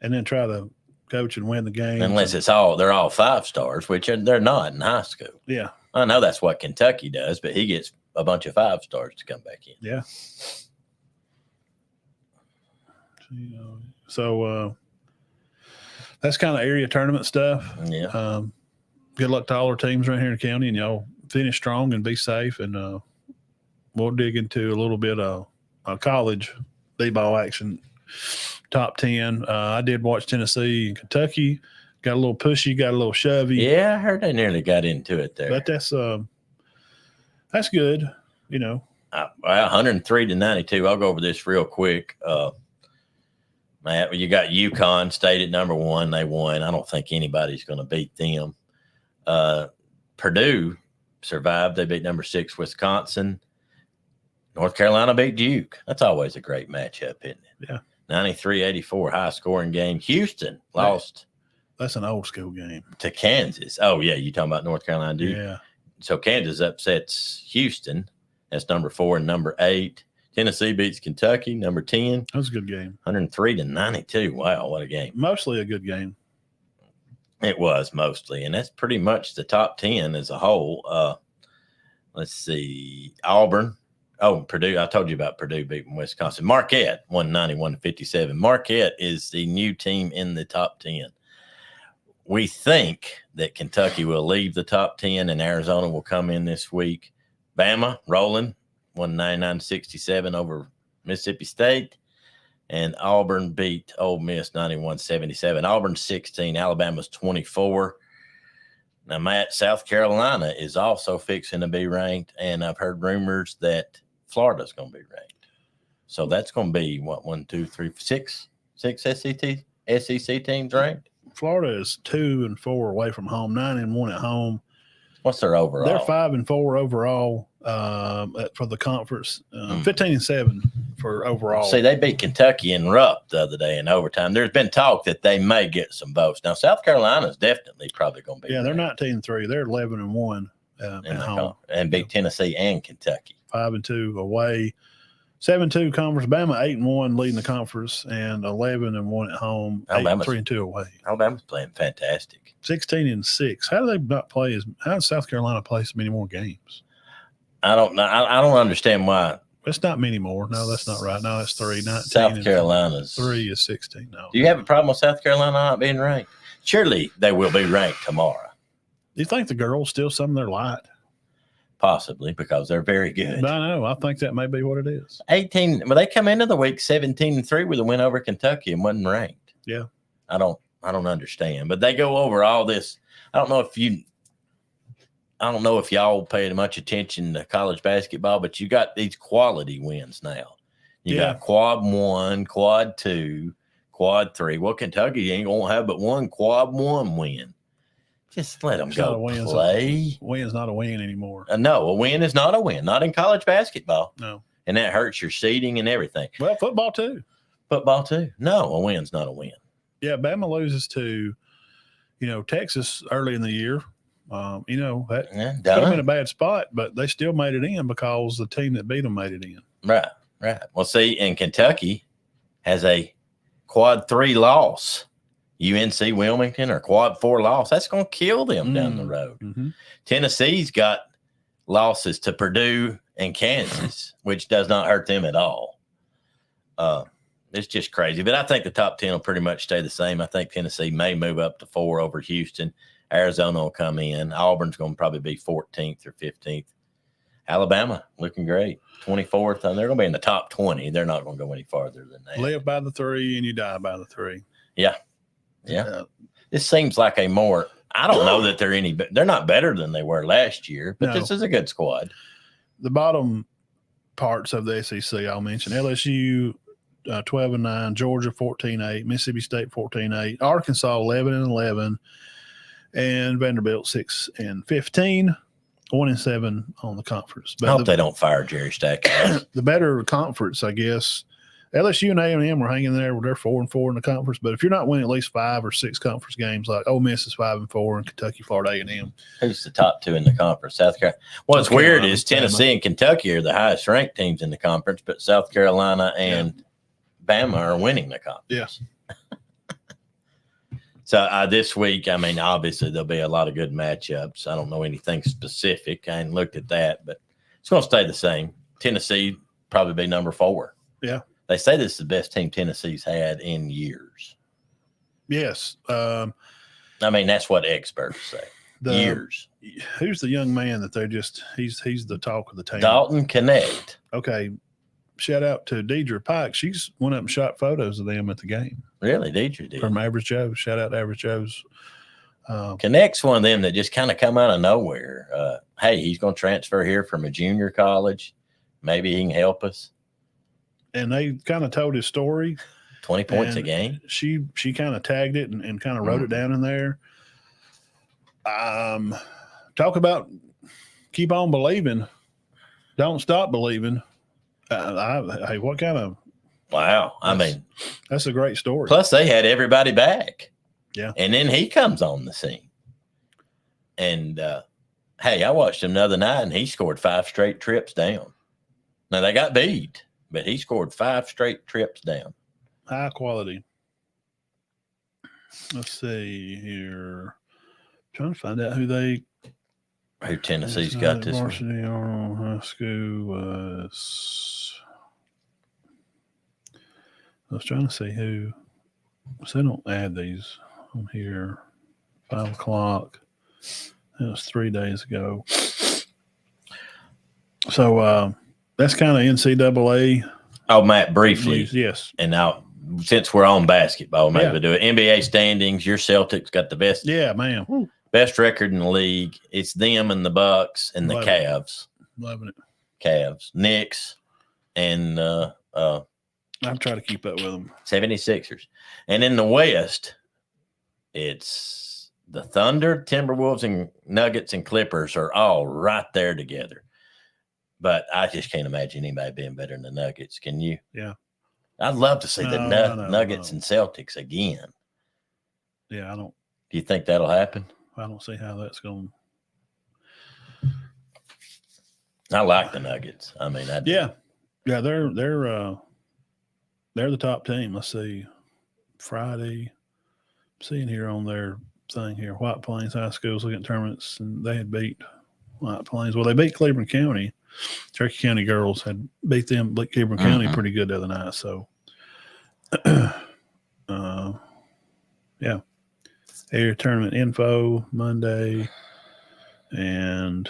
And then try to coach and win the game. Unless they're all 5 stars, which they're not in high school. Yeah. I know that's what Kentucky does, but he gets a bunch of 5 stars to come back in. Yeah. So that's kind of area tournament stuff. Yeah. Good luck to all our teams right here in the county, and y'all finish strong and be safe. And we'll dig into a little bit of college D-ball action. Top 10. I did watch Tennessee and Kentucky. Got a little pushy, got a little shovey. Yeah, I heard they nearly got into it there. But that's good, 103-92. I'll go over this real quick. Matt, you got UConn State at number 1. They won. I don't think anybody's going to beat them. Purdue survived. They beat number 6 Wisconsin. North Carolina beat Duke. That's always a great matchup, isn't it? Yeah. 93-84, high-scoring game. Houston lost. That's an old-school game. To Kansas. Oh, yeah, you talking about North Carolina, Duke? Yeah. So Kansas upsets Houston. That's number 4 and number 8. Tennessee beats Kentucky, number 10. That was a good game. 103-92. Wow, what a game. Mostly a good game. It was mostly, and that's pretty much the top 10 as a whole. Let's see. Auburn. Oh, Purdue. I told you about Purdue beating Wisconsin. Marquette won 91-57. Marquette is the new team in the top 10. We think that Kentucky will leave the top 10 and Arizona will come in this week. Bama rolling, won 99-67 over Mississippi State. And Auburn beat Ole Miss 91-77. Auburn's 16, Alabama's 24. Now, Matt, South Carolina is also fixing to be ranked, and I've heard rumors that Florida's going to be ranked. So that's going to be, what, 1, 2, 3, 6 SEC teams ranked? Florida is 2 and 4 away from home, 9 and 1 at home. What's their overall? They're 5 and 4 overall for the conference, 15 and 7 for overall. See, they beat Kentucky in Rupp the other day in overtime. There's been talk that they may get some votes. Now, South Carolina's definitely probably going to be. Yeah, they're 19 and 3. They're 11 and 1 at home. And beat Tennessee and Kentucky. 5 and 2 away. 7-2 conference. Bama 8 and 1 leading the conference, and 11 and 1 at home. 3 and 2 away. Alabama's playing fantastic. 16 and 6. How do they not play how does South Carolina play so many more games? I don't know. I don't understand why. It's not many more. No, that's not right. No, that's 3. 19 South Carolina's 3 is 16. No. Do you have a problem with South Carolina not being ranked? Surely they will be ranked tomorrow. Do you think the girls still some of their light? Possibly, because they're very good. I know. I think that may be what it is. 18. Well, they come into the week 17-3 with a win over Kentucky and wasn't ranked. Yeah. I don't understand, but they go over all this. I don't know if y'all paid much attention to college basketball, but you got these quality wins now. You got quad 1, quad 2, quad 3. Well, Kentucky ain't gonna have but one quad 1 win. Just let them go play. Win's not a win anymore. No, a win is not a win. Not in college basketball. No. And that hurts your seeding and everything. Well, football too. Football too. No, a win's not a win. Yeah, Bama loses to, Texas early in the year. That could have been a bad spot, but they still made it in because the team that beat them made it in. Right. Well, see, and Kentucky has a quad 3 loss. UNC Wilmington or quad 4 loss. That's going to kill them down the road. Mm-hmm. Tennessee's got losses to Purdue and Kansas, which does not hurt them at all. It's just crazy. But I think the top 10 will pretty much stay the same. I think Tennessee may move up to 4 over Houston. Arizona will come in. Auburn's going to probably be 14th or 15th. Alabama looking great. 24th. And they're going to be in the top 20. They're not going to go any farther than that. Live by the 3 and you die by the 3. Yeah. This seems like a more, I don't know that they're not better than they were last year, but This is a good squad. The bottom parts of the SEC I'll mention: LSU 12 and 9, Georgia 14-8, Mississippi State 14-8, Arkansas 11 and 11, and Vanderbilt 6 and 15, 1 and 7 on the conference. But I hope they don't fire Jerry Stackhouse. The better conference, I guess. LSU and A&M are hanging there. They're 4 and 4 in the conference. But if you're not winning at least 5 or 6 conference games, like Ole Miss is 5 and 4, and Kentucky, Florida, A&M. Who's the top 2 in the conference? South Carolina. What's weird is Tennessee and Kentucky are the highest ranked teams in the conference, but South Carolina and Bama are winning the conference. Yes. So this week, obviously there'll be a lot of good matchups. I don't know anything specific. I hadn't looked at that, but it's going to stay the same. Tennessee probably be number 4. Yeah. They say this is the best team Tennessee's had in years. Yes. I mean, that's what experts say. Years. Who's the young man that they're just he's the talk of the town? Dalton Connect. Okay. Shout out to Deidre Pike. She's went up and shot photos of them at the game. Really, Deidre did. From Average Joe. Shout out to Average Joe's. Connect's one of them that just kind of come out of nowhere. Hey, he's going to transfer here from a junior college. Maybe he can help us. And they kind of told his story. 20 points a game. She kind of tagged it and kind of wrote it down in there. Talk about keep on believing. Don't stop believing. Hey, what kind of wow? I mean, that's a great story. Plus, they had everybody back. Yeah, and then he comes on the scene. And hey, I watched him the other night, and he scored 5 straight trips down. Now they got beat, but he scored 5 straight trips down. High quality. Let's see here. Trying to find out who Tennessee's got this varsity Arnold High School was. I was trying to see who. So they don't add these on here. 5 o'clock. That was 3 days ago. So that's kind of NCAA. Oh, Matt, briefly. News, yes. And now, since we're on basketball, maybe we'll do it. NBA standings. Your Celtics got the best. Yeah, man. Woo. Best record in the league. It's them and the Bucks and the Cavs. Loving it. Cavs, Knicks, and I'm trying to keep up with them. 76ers. And in the West, it's the Thunder, Timberwolves, and Nuggets and Clippers are all right there together. But I just can't imagine anybody being better than the Nuggets. Can you? Yeah. I'd love to see the Nuggets and Celtics again. Yeah, I don't. Do you think that'll happen? I don't see how that's going. I like the Nuggets. I mean, yeah, they're the top team. Let's see, Friday. I'm seeing here on their thing here, White Plains High School's looking at tournaments, and they had beat White Plains. Well, they beat Cleveland County. Cherokee County girls had beat Cleveland County pretty good the other night. So, yeah. Air tournament info Monday, and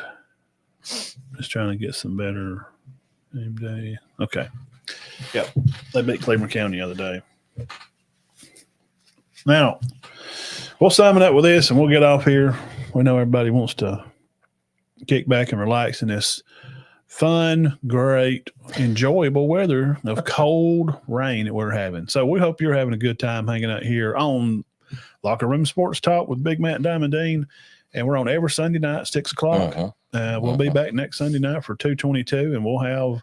just trying to get some better game day. Okay. Yep. They beat Cleveland County the other day. Now, we'll sum it up with this and we'll get off here. We know everybody wants to kick back and relax in this fun, great, enjoyable weather of cold rain that we're having. So we hope you're having a good time hanging out here on Locker Room Sports Talk with Big Matt and Diamond Dean. And we're on every Sunday night, 6 o'clock. We'll be back next Sunday night for 222, and we'll have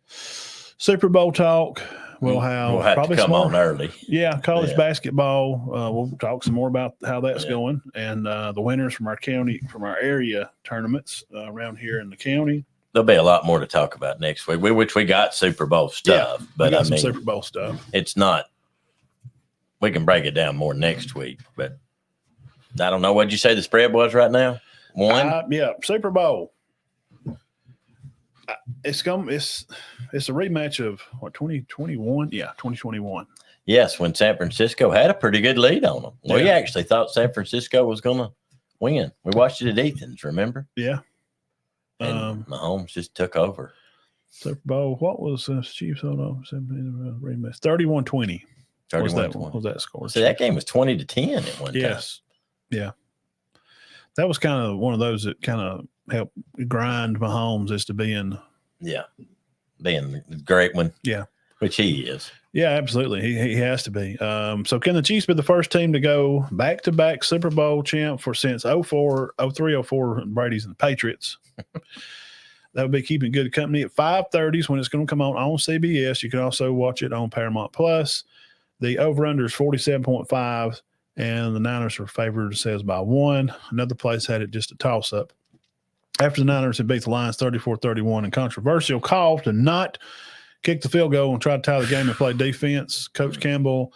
Super Bowl talk. We'll have probably to come on early. Yeah, college basketball. We'll talk some more about how that's going, and the winners from our county, from our area tournaments around here in the county. There'll be a lot more to talk about next week. We got Super Bowl stuff, but I mean, Super Bowl stuff. It's not. We can break it down more next week, but I don't know. What'd you say the spread was right now? 1? Yeah, Super Bowl. It's a rematch of what, 2021? Yeah, 2021. Yes, when San Francisco had a pretty good lead on them. We actually thought San Francisco was going to win. We watched it at Ethan's, remember? Yeah. And Mahomes just took over. Super Bowl. What was Chiefs? Hold on. Rematch. 31-20. 31-20. Was that score? So that game was 20-10 at one time. Yes. Yeah. That was kind of one of those that kind of helped grind Mahomes as to being the great one. Yeah. Which he is. Yeah, absolutely. He has to be. So can the Chiefs be the first team to go back-to-back Super Bowl champ since 03-04 Brady's and the Patriots? That would be keeping good company at 5:30 when it's going to come on CBS. You can also watch it on Paramount Plus. The over-under is 47.5, and the Niners are favored, it says, by 1. Another place had it just a toss-up. After the Niners had beat the Lions 34-31 in controversial call to not kick the field goal and try to tie the game and play defense, Coach Campbell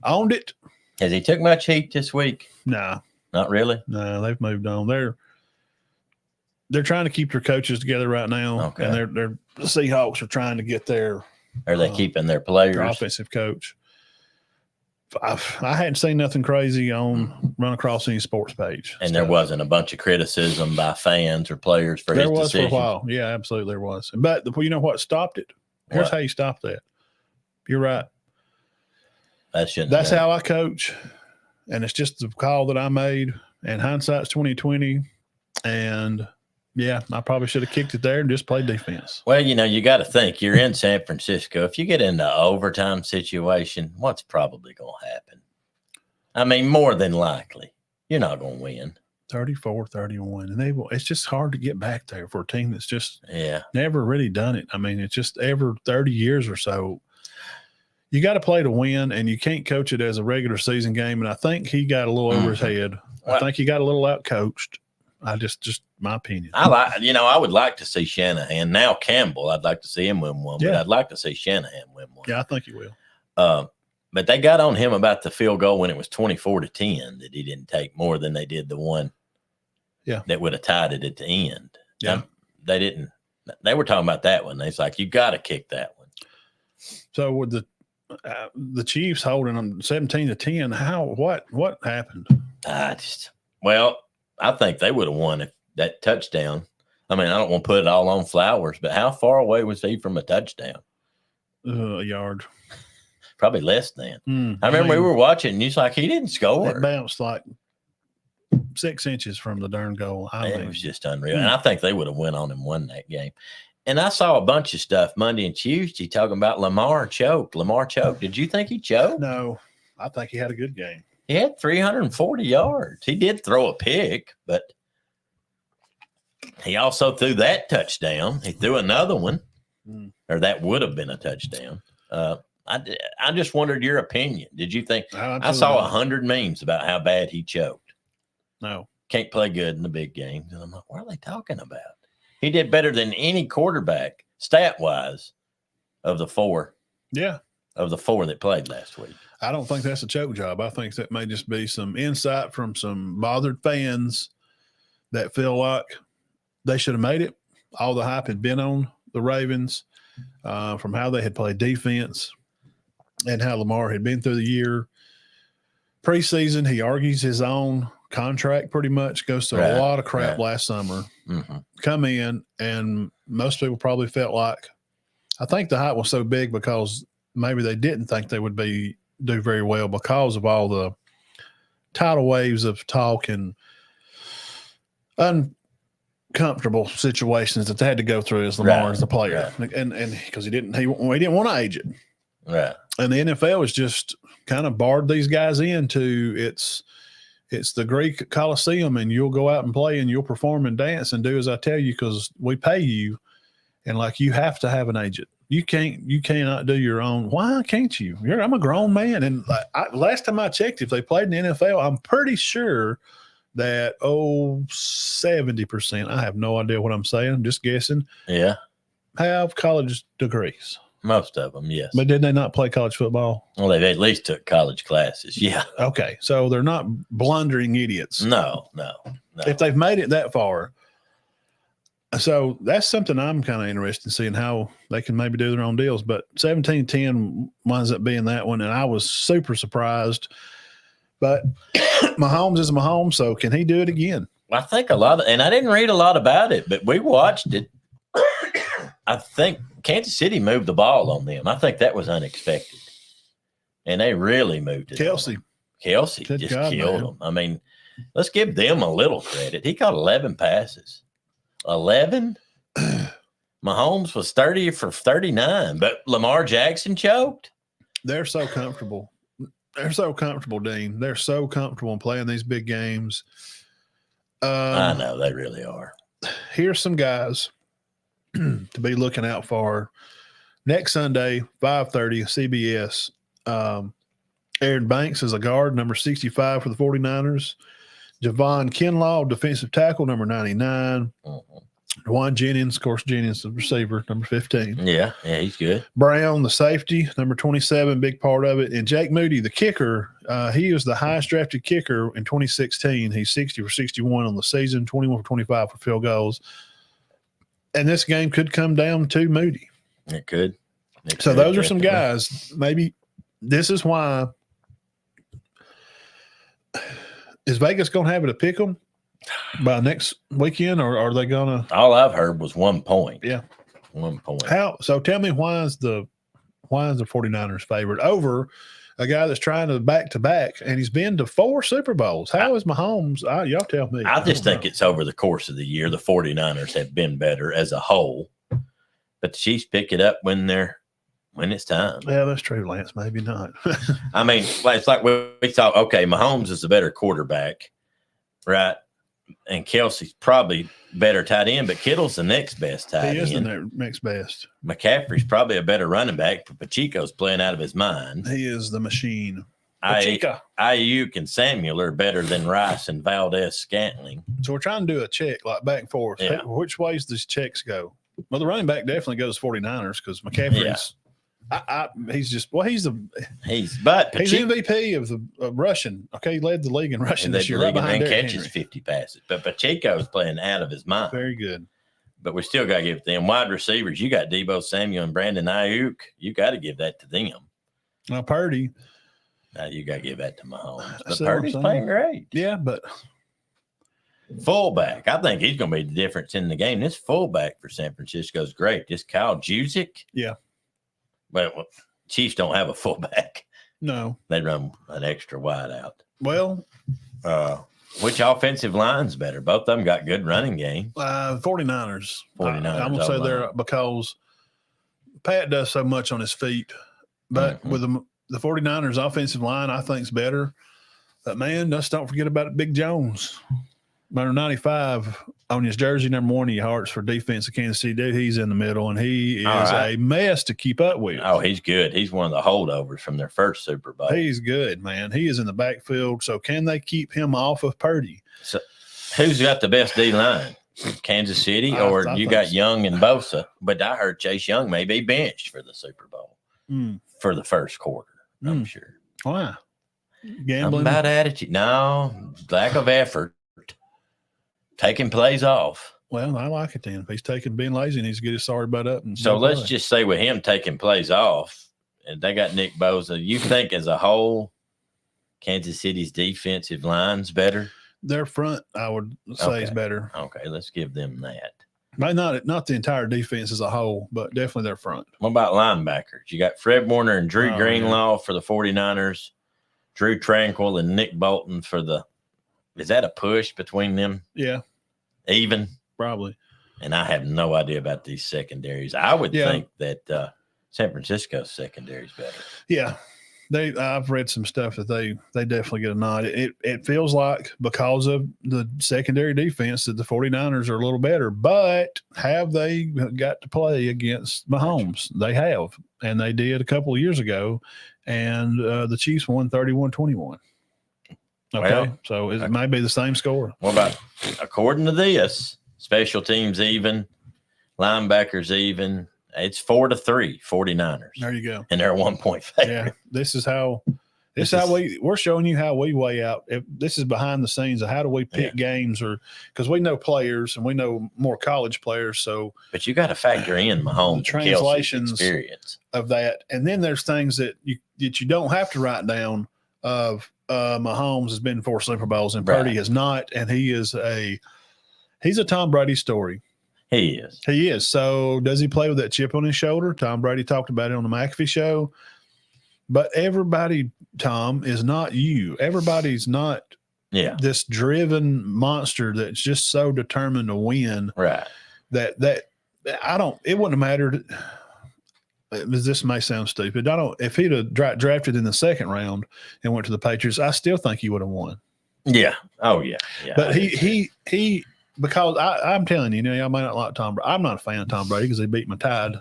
owned it. Has he took much heat this week? Nah. Not really? No, they've moved on. They're trying to keep their coaches together right now, and the Seahawks are trying to get their Are they keeping their players? Their offensive coach. I hadn't seen nothing crazy on run across any sports page. And there wasn't a bunch of criticism by fans or players for his There was decisions. for a while. Yeah, absolutely there was. But you know what stopped it? Here's how you stop that. You're right. That's how I coach. And it's just the call that I made. And hindsight's 20/20. And yeah, I probably should have kicked it there and just played defense. Well, you got to think you're in San Francisco. If you get into overtime situation, what's probably going to happen? I mean, more than likely, you're not going to win. 34-31. And it's just hard to get back there for a team that's just never really done it. I mean, it's just every 30 years or so. You got to play to win, and you can't coach it as a regular season game. And I think he got a little over his head. I think he got a little out-coached. I just my opinion. I would like to see Shanahan. Now Campbell, I'd like to see him win one, but I'd like to see Shanahan win one. Yeah, I think he will. But they got on him about the field goal when it was 24-10 that he didn't take more than they did the one that would have tied it at the end. Yeah. They didn't. They were talking about that one. They was like, you got to kick that one. So with the Chiefs holding them 17-10, what happened? I think they would have won if that touchdown. I mean, I don't want to put it all on Flowers, but how far away was he from a touchdown? A yard. Probably less than. I remember we were watching, and he's like, he didn't score. It bounced like 6 inches from the darn goal. It was just unreal. And I think they would have went on and won that game. And I saw a bunch of stuff Monday and Tuesday talking about Lamar choked. Did you think he choked? No, I think he had a good game. He had 340 yards. He did throw a pick, but he also threw that touchdown. He threw another one, or that would have been a touchdown. I just wondered your opinion. Did you think? I saw 100 memes about how bad he choked. No. Can't play good in the big games. And I'm like, what are they talking about? He did better than any quarterback, stat-wise, of the four. Yeah. Of the four that played last week. I don't think that's a choke job. I think that may just be some insight from some bothered fans that feel like they should have made it. All the hype had been on the Ravens from how they had played defense and how Lamar had been through the year. Preseason, he argues his own contract pretty much, goes through a lot of crap last summer. Come in, and most people probably felt like, I think the hype was so big because maybe they didn't think they would do very well because of all the tidal waves of talk and uncomfortable situations that they had to go through as Lamar as the player, and because he didn't want to age it, and the NFL has just kind of barred these guys into it's the Greek Coliseum, and you'll go out and play and you'll perform and dance and do as I tell you because we pay you, and like you have to have an agent. You cannot do your own. Why can't you? I'm a grown man. And last time I checked, if they played in the NFL, I'm pretty sure that 70%, I have no idea what I'm saying, I'm just guessing, have college degrees. Most of them, yes. But did they not play college football? Well, they at least took college classes, Okay, so they're not blundering idiots. No. If they've made it that far. So that's something I'm kind of interested in seeing how they can maybe do their own deals. But 17-10 winds up being that one, and I was super surprised. But Mahomes is Mahomes, so can he do it again? I think and I didn't read a lot about it, but we watched it. I think Kansas City moved the ball on them. I think that was unexpected. And they really moved it. Kelsey just killed them. I mean, let's give them a little credit. He caught 11 passes. 11? Mahomes was 30 for 39, but Lamar Jackson choked. They're so comfortable. Dean. They're so comfortable in playing these big games. I know, they really are. Here's some guys to be looking out for. Next Sunday, 5:30, CBS. Aaron Banks is a guard, number 65 for the 49ers. Javon Kinlaw, defensive tackle, number 99. Juwan Jennings, of course, Jennings, the receiver, number 15. Yeah, he's good. Brown, the safety, number 27, big part of it. And Jake Moody, the kicker, he was the highest drafted kicker in 2016. He's 60 for 61 on the season, 21 for 25 for field goals. And this game could come down to Moody. It could. So those are some guys. Maybe this is why. Is Vegas going to have it a pick 'em by next weekend, or are they going to? All I've heard was 1 point. Yeah. 1 point. So tell me, why is the 49ers favored over a guy that's trying to back, and he's been to 4 Super Bowls? How is Mahomes? Y'all tell me. I just think it's over the course of the year. The 49ers have been better as a whole, but the Chiefs pick it up when it's time. Yeah, that's true, Lance. Maybe not. I mean, it's like we thought, okay, Mahomes is a better quarterback, right? And Kelsey's probably better tight end, but Kittle's the next best tight end. He is the next best. McCaffrey's probably a better running back, but Pacheco's playing out of his mind. He is the machine. Ayuk and Samuel are better than Rice and Valdez-Scantling. So we're trying to do a check, like back and forth. Yeah. Which ways does checks go? Well, the running back definitely goes 49ers because McCaffrey's he's MVP of rushing. Okay, he led the league in rushing this year, right behind Derrick catches Henry. 50 passes. But Pacheco's playing out of his mind. Very good. But we still got to give them wide receivers. You got Deebo Samuel and Brandon Ayuk. You got to give that to them. Now Purdy. You got to give that to Mahomes. But Purdy's playing great. Yeah, but fullback. I think he's going to be the difference in the game. This fullback for San Francisco is great. This Kyle Juszczyk. Yeah. But Chiefs don't have a fullback. No. They run an extra wide out. Well, which offensive line's better? Both of them got good running game. 49ers. 49ers. I'm going to say they're because Pat does so much on his feet. But with the 49ers offensive line, I think is better. But, man, just don't forget about Big Jones. Number 95 on his jersey, number 1 of your hearts for defense of Kansas City. Dude, he's in the middle, and he is a mess to keep up with. Oh, he's good. He's one of the holdovers from their first Super Bowl. He's good, man. He is in the backfield. So can they keep him off of Purdy? So who's got the best D-line? Kansas City, or you got Young and Bosa? But I heard Chase Young may be benched for the Super Bowl for the first quarter, I'm sure. Why? Gambling? About attitude. No, lack of effort. Taking plays off. Well, I like it then. If he's being lazy, he needs to get his sorry butt up. So let's just say with him taking plays off, and they got Nick Bosa, you think as a whole, Kansas City's defensive line's better? Their front, I would say, is better. Okay, let's give them that. Maybe not the entire defense as a whole, but definitely their front. What about linebackers? You got Fred Warner and Drew Greenlaw for the 49ers, Drew Tranquil and Nick Bolton for the – is that a push between them? Yeah. Even? Probably. And I have no idea about these secondaries. I would think that San Francisco's secondary is better. Yeah. I've read some stuff that they definitely get a nod. It feels like because of the secondary defense that the 49ers are a little better, but have they got to play against Mahomes? They have, and they did a couple of years ago, and the Chiefs won 31-21. Okay, well, so it might be the same score. What about, according to this, special teams even, linebackers even, it's 4-3, 49ers. There you go. And they're 1 point favorite. Yeah, this is how we're showing you how we weigh out. This is behind the scenes of how do we pick games, or because we know players and we know more college players. So, but you got to factor in Mahomes' translations experience of that, and then there's things that you don't have to write down. Of Mahomes has been 4 Super Bowls and Purdy has not, and he's a Tom Brady story. He is. So does he play with that chip on his shoulder? Tom Brady talked about it on the McAfee show. But everybody, Tom, is not you. Everybody's not this driven monster that's just so determined to win. Right. That it wouldn't have mattered. This may sound stupid. If he'd have drafted in the second round and went to the Patriots, I still think he would have won. Yeah. Oh yeah. Yeah. But he because I'm telling you, I may not like Tom Brady. I'm not a fan of Tom Brady because he beat my Tide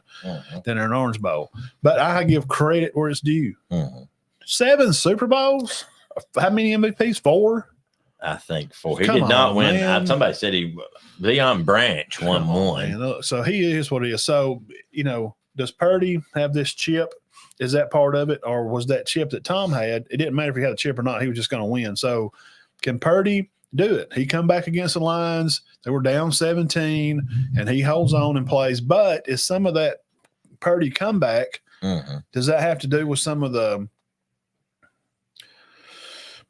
in an Orange Bowl. But I give credit where it's due. 7 Super Bowls? How many MVPs? 4? I think 4. He did not win. Somebody said Leon Branch won 1. Man. So he is what he is. So, does Purdy have this chip? Is that part of it? Or was that chip that Tom had? It didn't matter if he had a chip or not. He was just going to win. So can Purdy do it? He come back against the Lions. They were down 17, and he holds on and plays. But is some of that Purdy comeback Does that have to do with some of the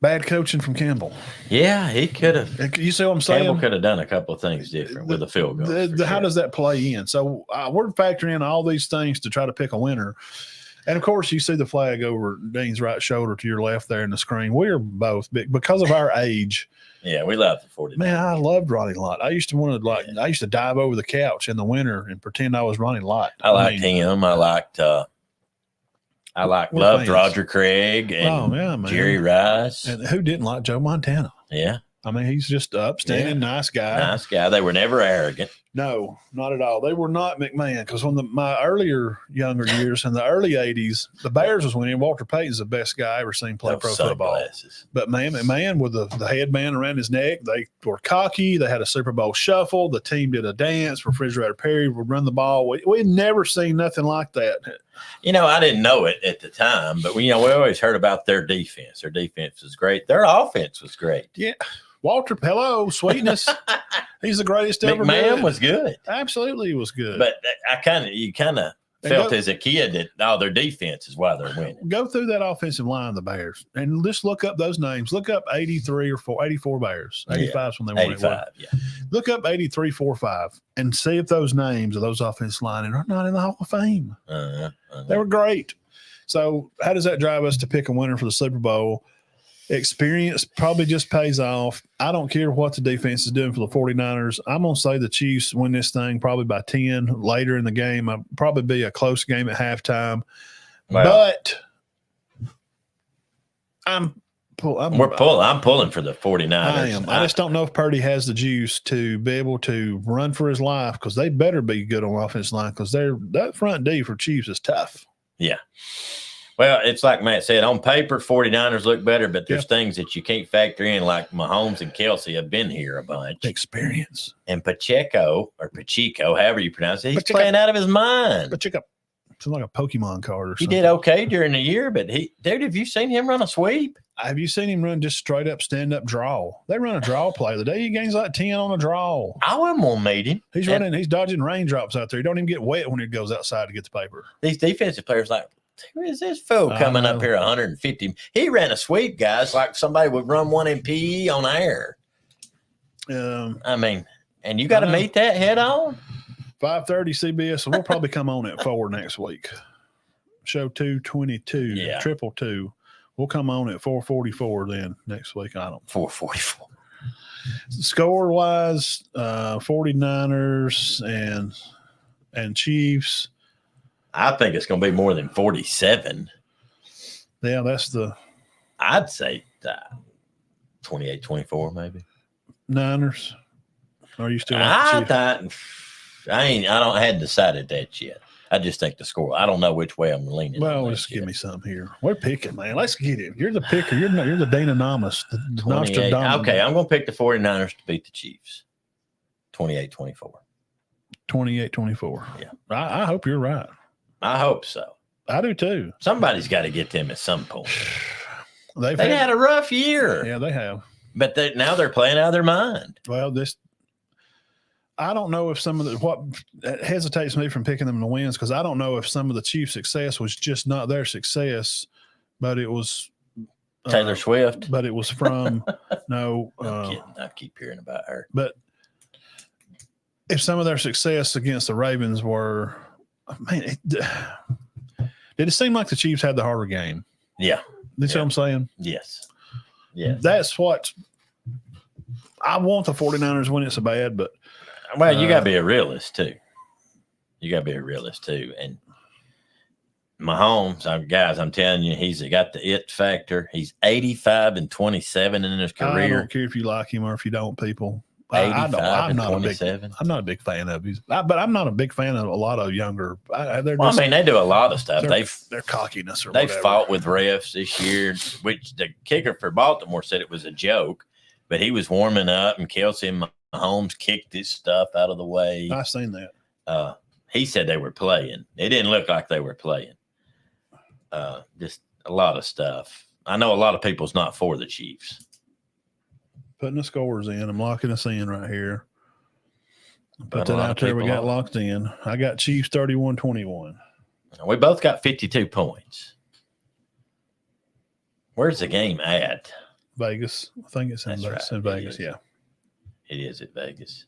bad coaching from Campbell? Yeah, he could have. You see what I'm saying? Campbell could have done a couple of things different with the field goals. How does that play in? So we're factoring in all these things to try to pick a winner. And, of course, you see the flag over Dean's right shoulder to your left there in the screen. We are both big because of our age. Yeah, we love the 49ers. Man, I loved Ronnie Lott. I used to I used to dive over the couch in the winter and pretend I was Ronnie Lott. I liked him. I loved fans. Roger Craig and Jerry Rice. And who didn't like Joe Montana? Yeah. I mean, he's just an upstanding, nice guy. Nice guy. They were never arrogant. No, not at all. They were not McMahon because my earlier younger years in the early 80s, the Bears was winning. Walter Payton's the best guy I ever seen play pro football. But McMahon with the headband around his neck, they were cocky. They had a Super Bowl shuffle. The team did a dance. Refrigerator Perry would run the ball. We had never seen nothing like that. I didn't know it at the time, but we always heard about their defense. Their defense was great. Their offense was great. Yeah. Walter, hello, sweetness. He's the greatest ever. McMahon was good. Absolutely, he was good. But you kind of felt as a kid that their defense is why they're winning. Go through that offensive line of the Bears and just look up those names. Look up 83 or 84 Bears. 85 is when they won. 85, yeah. Look up 83, 4, 5 and see if those names of those offensive linemen are not in the Hall of Fame. They were great. So how does that drive us to pick a winner for the Super Bowl? Experience probably just pays off. I don't care what the defense is doing for the 49ers. I'm going to say the Chiefs win this thing probably by 10 later in the game. It'll probably be a close game at halftime. Wow. But I'm pulling for the 49ers. I am. I just don't know if Purdy has the juice to be able to run for his life because they better be good on the offensive line because that front D for Chiefs is tough. Yeah. Well, it's like Matt said, on paper, 49ers look better, but there's things that you can't factor in, like Mahomes and Kelsey have been here a bunch. Experience. And Pacheco, however you pronounce it, he's playing out of his mind. Pacheco. It's like a Pokemon card or something. He did okay during the year, but have you seen him run a sweep? Have you seen him run just straight up, stand up draw? They run a draw play. The day he gains like 10 on a draw. I wouldn't want to meet him. He's dodging raindrops out there. He don't even get wet when he goes outside to get the paper. These defensive players who is this fool coming up here 150? He ran a sweep, guys, like somebody would run one in PE on air. And you got to meet that head on. 5:30 CBS. So we'll probably come on at 4 next week. Show 222. Yeah. 222. We'll come on at 4:44 then next week. 4:44. Score wise, 49ers and Chiefs. I think it's going to be more than 47. Yeah, I'd say 28-24 maybe. Niners. Are you still? I hadn't decided that yet. I just think the score. I don't know which way I'm leaning. Well, just give me some here. We're picking, man. Let's get it. You're the picker. You're the Dana-nomus. Okay, I'm going to pick the 49ers to beat the Chiefs. 28-24. 28-24. Yeah. I hope you're right. I hope so. I do too. Somebody's got to get them at some point. They've had a rough year. Yeah, they have. But now they're playing out of their mind. Well, I don't know if what hesitates me from picking them to wins because I don't know if some of the Chiefs' success was just not their success, but it was Taylor Swift. But it was from no. I'm kidding. I keep hearing about her. But if some of their success against the Ravens were, man, did it seem like the Chiefs had the harder game? Yeah. You see what I'm saying? Yes. Yeah. That's what I want the 49ers to win it so bad, but. Well, you got to be a realist, too. And Mahomes, guys, I'm telling you, he's got the it factor. He's 85-27 in his career. I don't care if you like him or if you don't, people. 85-27. I'm not a big fan of his, but I'm not a big fan of a lot of younger. They do a lot of stuff. Their cockiness or they've whatever. fought with refs this year, which the kicker for Baltimore said it was a joke, but he was warming up, and Kelsey and Mahomes kicked his stuff out of the way. I've seen that. He said they were playing. It didn't look like they were playing. Just a lot of stuff. I know a lot of people's not for the Chiefs. Putting the scores in. I'm locking us in right here. Put that out there. We got locked in. I got Chiefs 31-21. We both got 52 points. Where's the game at? Vegas. I think it's in, That's in right. Vegas. Yeah. It is at Vegas.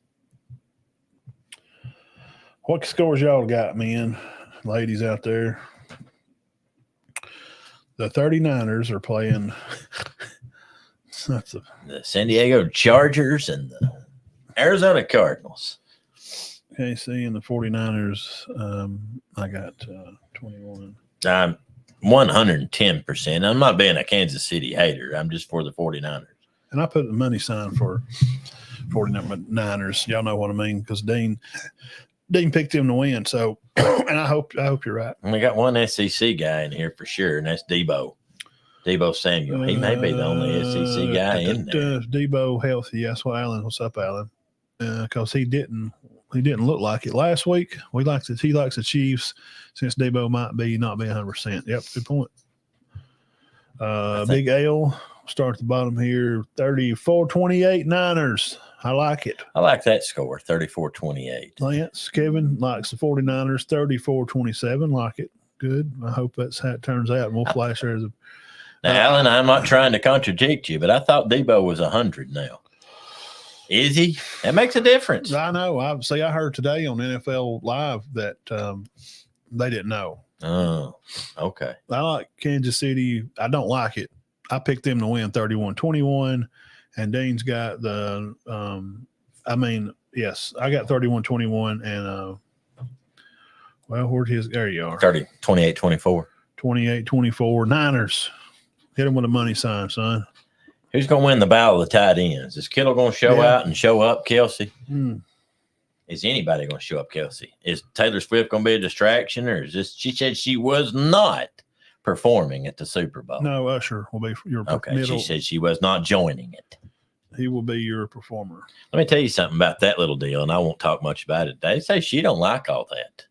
What scores y'all got, men, ladies out there? The 39ers are playing the San Diego Chargers and the Arizona Cardinals. KC and the 49ers. I got 21. I'm 110%. I'm not being a Kansas City hater. I'm just for the 49ers. And I put the money sign for 49ers. Y'all know what I mean, because Dean picked him to win. So, and I hope you're right. And we got one SEC guy in here for sure, and that's Debo Samuel. He may be the only SEC guy in there. Debo healthy. That's what Alan. What's up, Alan? Because he didn't look like it last week. He likes the Chiefs, since Debo might not be 100%. Yep, good point. Big L. Start at the bottom here. 34-28 Niners. I like it. I like that score, 34-28. Lance, Kevin likes the 49ers, 34-27. Like it. Good. I hope that's how it turns out. And we'll flash there. Now, Alan, I'm not trying to contradict you, but I thought Debo was 100 now. Is he? That makes a difference. I know. I heard today on NFL Live that they didn't know. Oh, okay. I like Kansas City. I don't like it. I picked them to win 31-21, and Dean's got the yes, I got 31-21, and where'd his, there you are. 28-24. 28-24 Niners. Hit them with a money sign, son. Who's going to win the battle of the tight ends? Is Kittle going to show out and show up Kelsey? Is anybody going to show up Kelsey? Is Taylor Swift going to be a distraction, or is this? She said she was not performing at the Super Bowl. No, Usher will be your okay. She said she was not joining it. He will be your performer. Let me tell you something about that little deal, and I won't talk much about it. They say she don't like all that.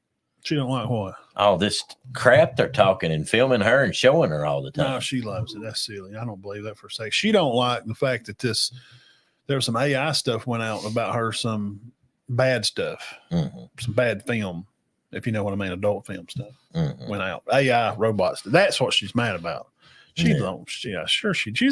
She don't like what? All this crap they're talking and filming her and showing her all the time. No, she loves it. That's silly. I don't believe that for a second. She don't like the fact that there's some AI stuff went out about her, some bad stuff, some bad film, if you know what I mean, adult film stuff went out. AI robots. That's what she's mad about. She's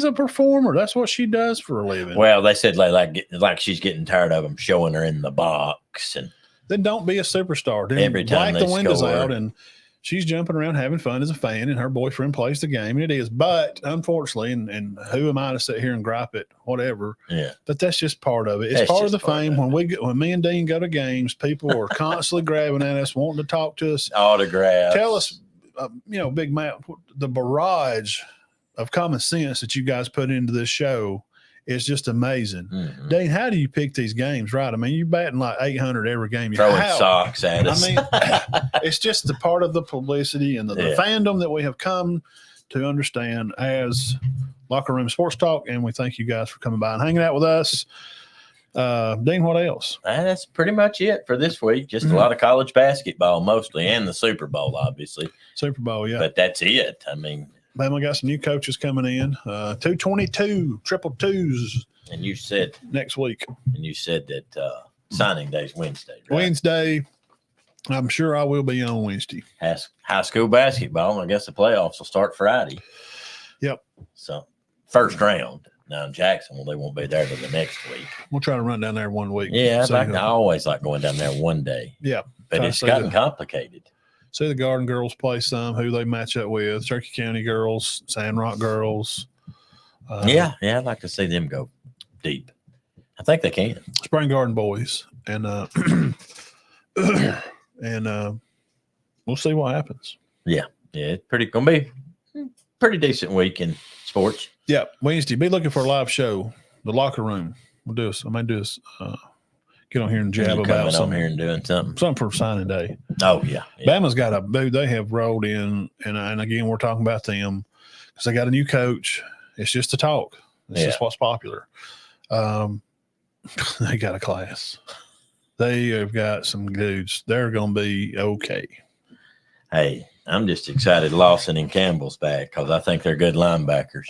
a performer. That's what she does for a living. Well, they said like she's getting tired of them showing her in the box, and then don't be a superstar. Then every time black the windows out, and she's jumping around having fun as a fan, and her boyfriend plays the game, and it is. But unfortunately, and who am I to sit here and gripe it? Whatever. Yeah. But that's just part of it. It's part of the fame. When me and Dean go to games, people are constantly grabbing at us, wanting to talk to us, autographs. Tell us, Big Matt, the barrage of common sense that you guys put into this show is just amazing. Dean, how do you pick these games right? I mean, you're batting like 800 every game. Throwing socks at us. I mean, it's just the part of the publicity and the fandom that we have come to understand as Locker Room Sports Talk, and we thank you guys for coming by and hanging out with us. Dean, what else? That's pretty much it for this week. Just a lot of college basketball mostly, and the Super Bowl, obviously. Super Bowl, yeah. But that's it. I mean, Bama got some new coaches coming in. 222 triple twos. And you said next week. And you said that signing day is Wednesday. Right? Wednesday. I'm sure I will be on Wednesday. High school basketball. I guess the playoffs will start Friday. Yep. So first round. Now in Jacksonville, they won't be there till the next week. We'll try to run down there 1 week. Yeah, I always like going down there one day. Yeah. But it's gotten complicated. See the Garden girls play some, who they match up with, Turkey County girls, Sandrock girls. Yeah, I'd like to see them go deep. I think they can. Spring Garden boys. And we'll see what happens. Yeah, it's going to be pretty decent week in sports. Yeah, Wednesday. Be looking for a live show, the Locker Room. We'll do this. I may do this. Get on here and jab about something. On here and doing something for signing day. Oh yeah. Bama's got a dude. They have rolled in, and again we're talking about them because they got a new coach. It's just a talk. It's just what's popular. They got a class. They have got some dudes. They're going to be okay. Hey, I'm just excited Lawson and Campbell's back because I think they're good linebackers.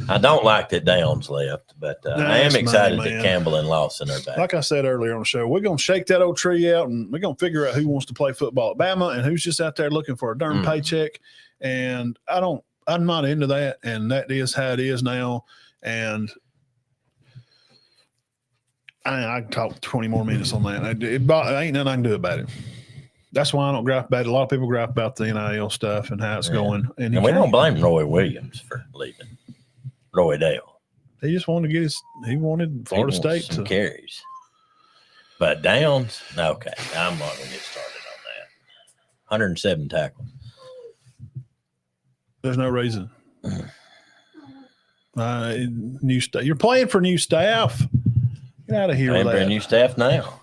I don't like that Downs left, but I am excited money, that Campbell and Lawson are back. Like I said earlier on the show, we're going to shake that old tree out, and we're going to figure out who wants to play football at Bama and who's just out there looking for a darn paycheck. And I'm not into that, and that is how it is now. And I can talk 20 more minutes on that. It ain't nothing I can do about it. That's why I don't gripe about it. A lot of people gripe about the NIL stuff and how it's going. And we don't blame Roy Williams for leaving. Roy Dale. He just wanted to he wanted Florida State to carries. But Downs, okay, I'm not going to get started on that. 107 tackles. There's no reason. New staff. You're playing for new staff. Get out of here with that. Playing for new staff now.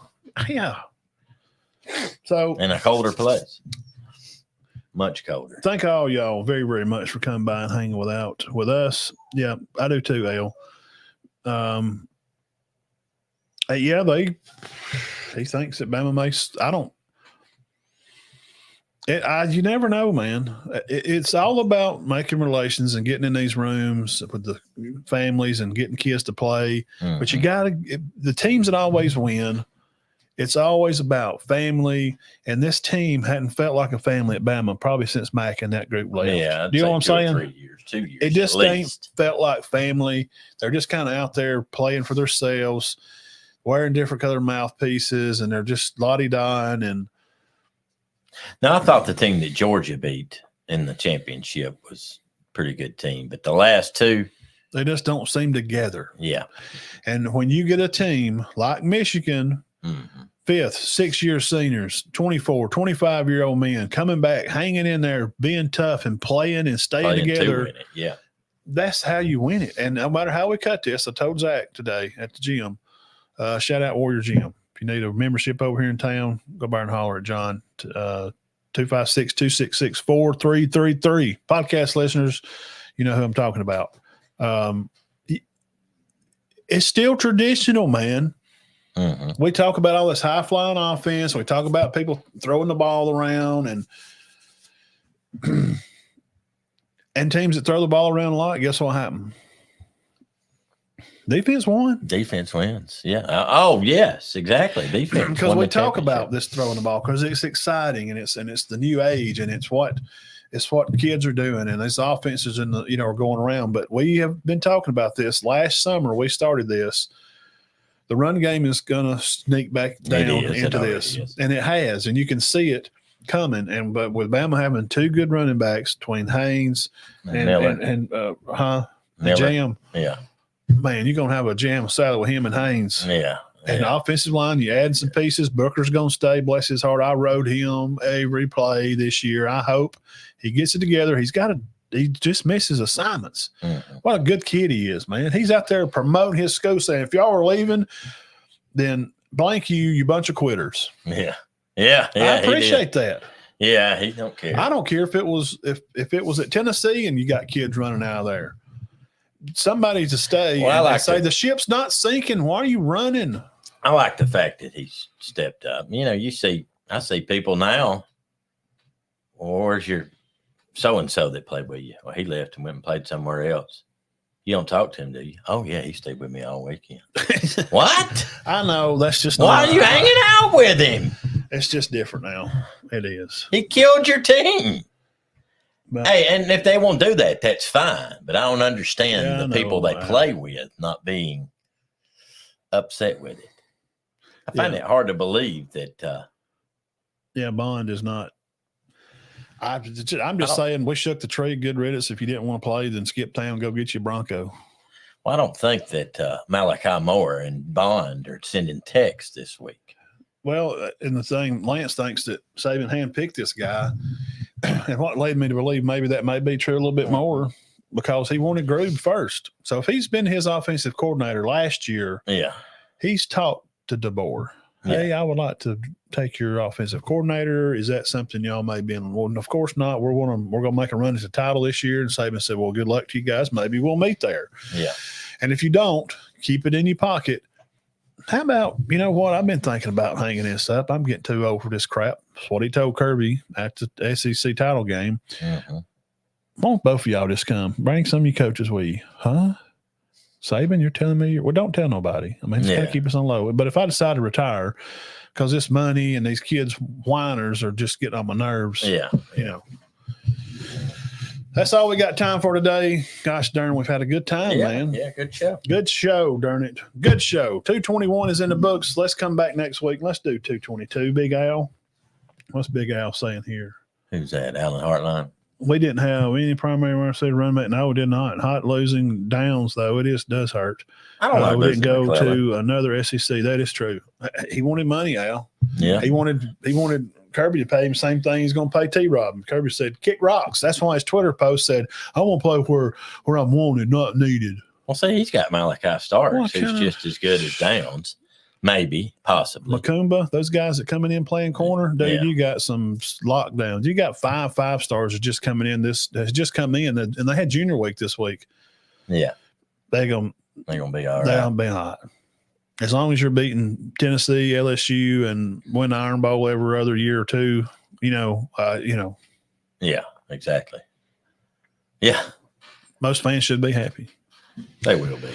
Yeah. So in a colder place, much colder. Thank all y'all very, very much for coming by and hanging with us. Yeah, I do too, Al. Yeah, he thinks that Bama makes. I don't. You never know, man. It's all about making relations and getting in these rooms with the families and getting kids to play. But you got to the teams that always win. It's always about family, and this team hadn't felt like a family at Bama probably since Mac and that group left. Yeah, do you know what I'm saying? 3 years, 2 years. It just ain't felt like family. They're just kind of out there playing for themselves, wearing different color mouthpieces, and they're just lottie-dying. And now I thought the team that Georgia beat in the championship was a pretty good team, but the last two, they just don't seem together. Yeah, and when you get a team like Michigan. Fifth, 6-year seniors, 24, 25-year-old men coming back, hanging in there, being tough and playing and staying together. Yeah. That's how you win it. And no matter how we cut this, I told Zach today at the gym, shout out Warrior Gym. If you need a membership over here in town, go by and holler at John, 256-266-4333. Podcast listeners, you know who I'm talking about. It's still traditional, man. We talk about all this high flying offense. We talk about people throwing the ball around and teams that throw the ball around a lot. Guess what happened? Defense won. Defense wins. Yeah. Oh, yes, exactly. Defense. Because we talk about this throwing the ball because it's exciting and it's the new age and it's what kids are doing and these offenses are going around. But we have been talking about this last summer. We started this. The run game is going to sneak back down into this, and it has, and you can see it coming. But with Bama having two good running backs between Haynes and Jam, man, you're going to have a jam salad with him and Haynes. And the offensive line, you add some pieces. Booker's going to stay. Bless his heart. I rode him every play this year. I hope he gets it together. He just misses assignments. What a good kid he is, man. He's out there promoting his school saying, if y'all are leaving, then blank you bunch of quitters. Yeah. I appreciate that. Yeah, he don't care. I don't care if it was at Tennessee and you got kids running out of there. Somebody to stay and say the ship's not sinking. Why are you running? I like the fact that he's stepped up. I see people now. Where's your so-and-so that played with you? Well, he left and went and played somewhere else. You don't talk to him, do you? Oh, yeah, he stayed with me all weekend. What? I know. That's just why are you hanging out with him? It's just different now. It is. He killed your team. But, hey, and if they won't do that, that's fine. But I don't understand the people they play with not being upset with it. I find it hard to believe that. Bond is not. I'm just saying we shook the tree. Good riddance. If you didn't want to play, then skip town, go get you a Bronco. Well, I don't think that Malachi Moore and Bond are sending texts this week. Well, and the thing, Lance thinks that Saban handpicked this guy. And what led me to believe maybe that may be true a little bit more because he wanted Grube first. So if he's been his offensive coordinator last year, he's talked to DeBoer. Hey, I would like to take your offensive coordinator. Is that something y'all may be in? Well, of course not. We're gonna make a run at the title this year. And Saban said, well, good luck to you guys. Maybe we'll meet there. Yeah. And if you don't, keep it in your pocket. How about, you know what? I've been thinking about hanging this up. I'm getting too old for this crap. That's what he told Kirby at the SEC title game. Why don't both of y'all just come? Bring some of your coaches with you. Huh? Saban, you're telling me? Well, don't tell nobody. I mean, just got to keep us on low. But if I decide to retire because this money and these kids whiners are just getting on my nerves, you know. That's all we got time for today. Gosh darn, we've had a good time, man. Yeah, good show. Good show, darn it. Good show. 221 is in the books. Let's come back next week. Let's do 222. Big Al. What's Big Al saying here? Who's that? Alan Hartline? We didn't have any primary run mate. No, we did not. Hot losing Downs, though. It does hurt. I don't like we didn't go McClellan. to another SEC. That is true. He wanted money, Al. Yeah. He wanted Kirby to pay him the same thing he's going to pay T-Rob. Kirby said, kick rocks. That's why his Twitter post said, I want to play where I'm wanted, not needed. Well, see, he's got Malachi Starks, who's just as good as Downs. Maybe, possibly. Macumba, those guys that coming in playing corner, dude, you got some lockdowns. You got 5 stars that just coming in and they had junior week this week. Yeah. They're gonna be all right. They're gonna be all right. As long as you're beating Tennessee, LSU, and win the Iron Bowl every other year or two, Yeah, exactly. Yeah. Most fans should be happy. They will be.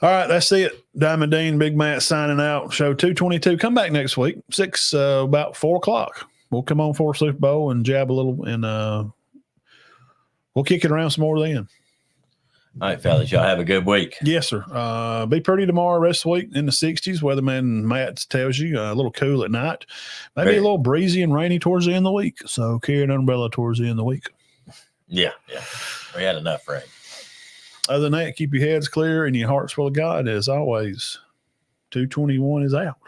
All right, that's it. Diamond Dean, Big Matt signing out. Show 222. Come back next week, about 4 o'clock. We'll come on for Super Bowl and jab a little, and we'll kick it around some more then. All right, fellas, y'all have a good week. Yes, sir. Be pretty tomorrow, rest of the week in the 60s. Weatherman Matt tells you a little cool at night. Maybe a little breezy and rainy towards the end of the week. So carry an umbrella towards the end of the week. Yeah. We had enough rain. Other than that, keep your heads clear and your hearts full of God. As always, 221 is out.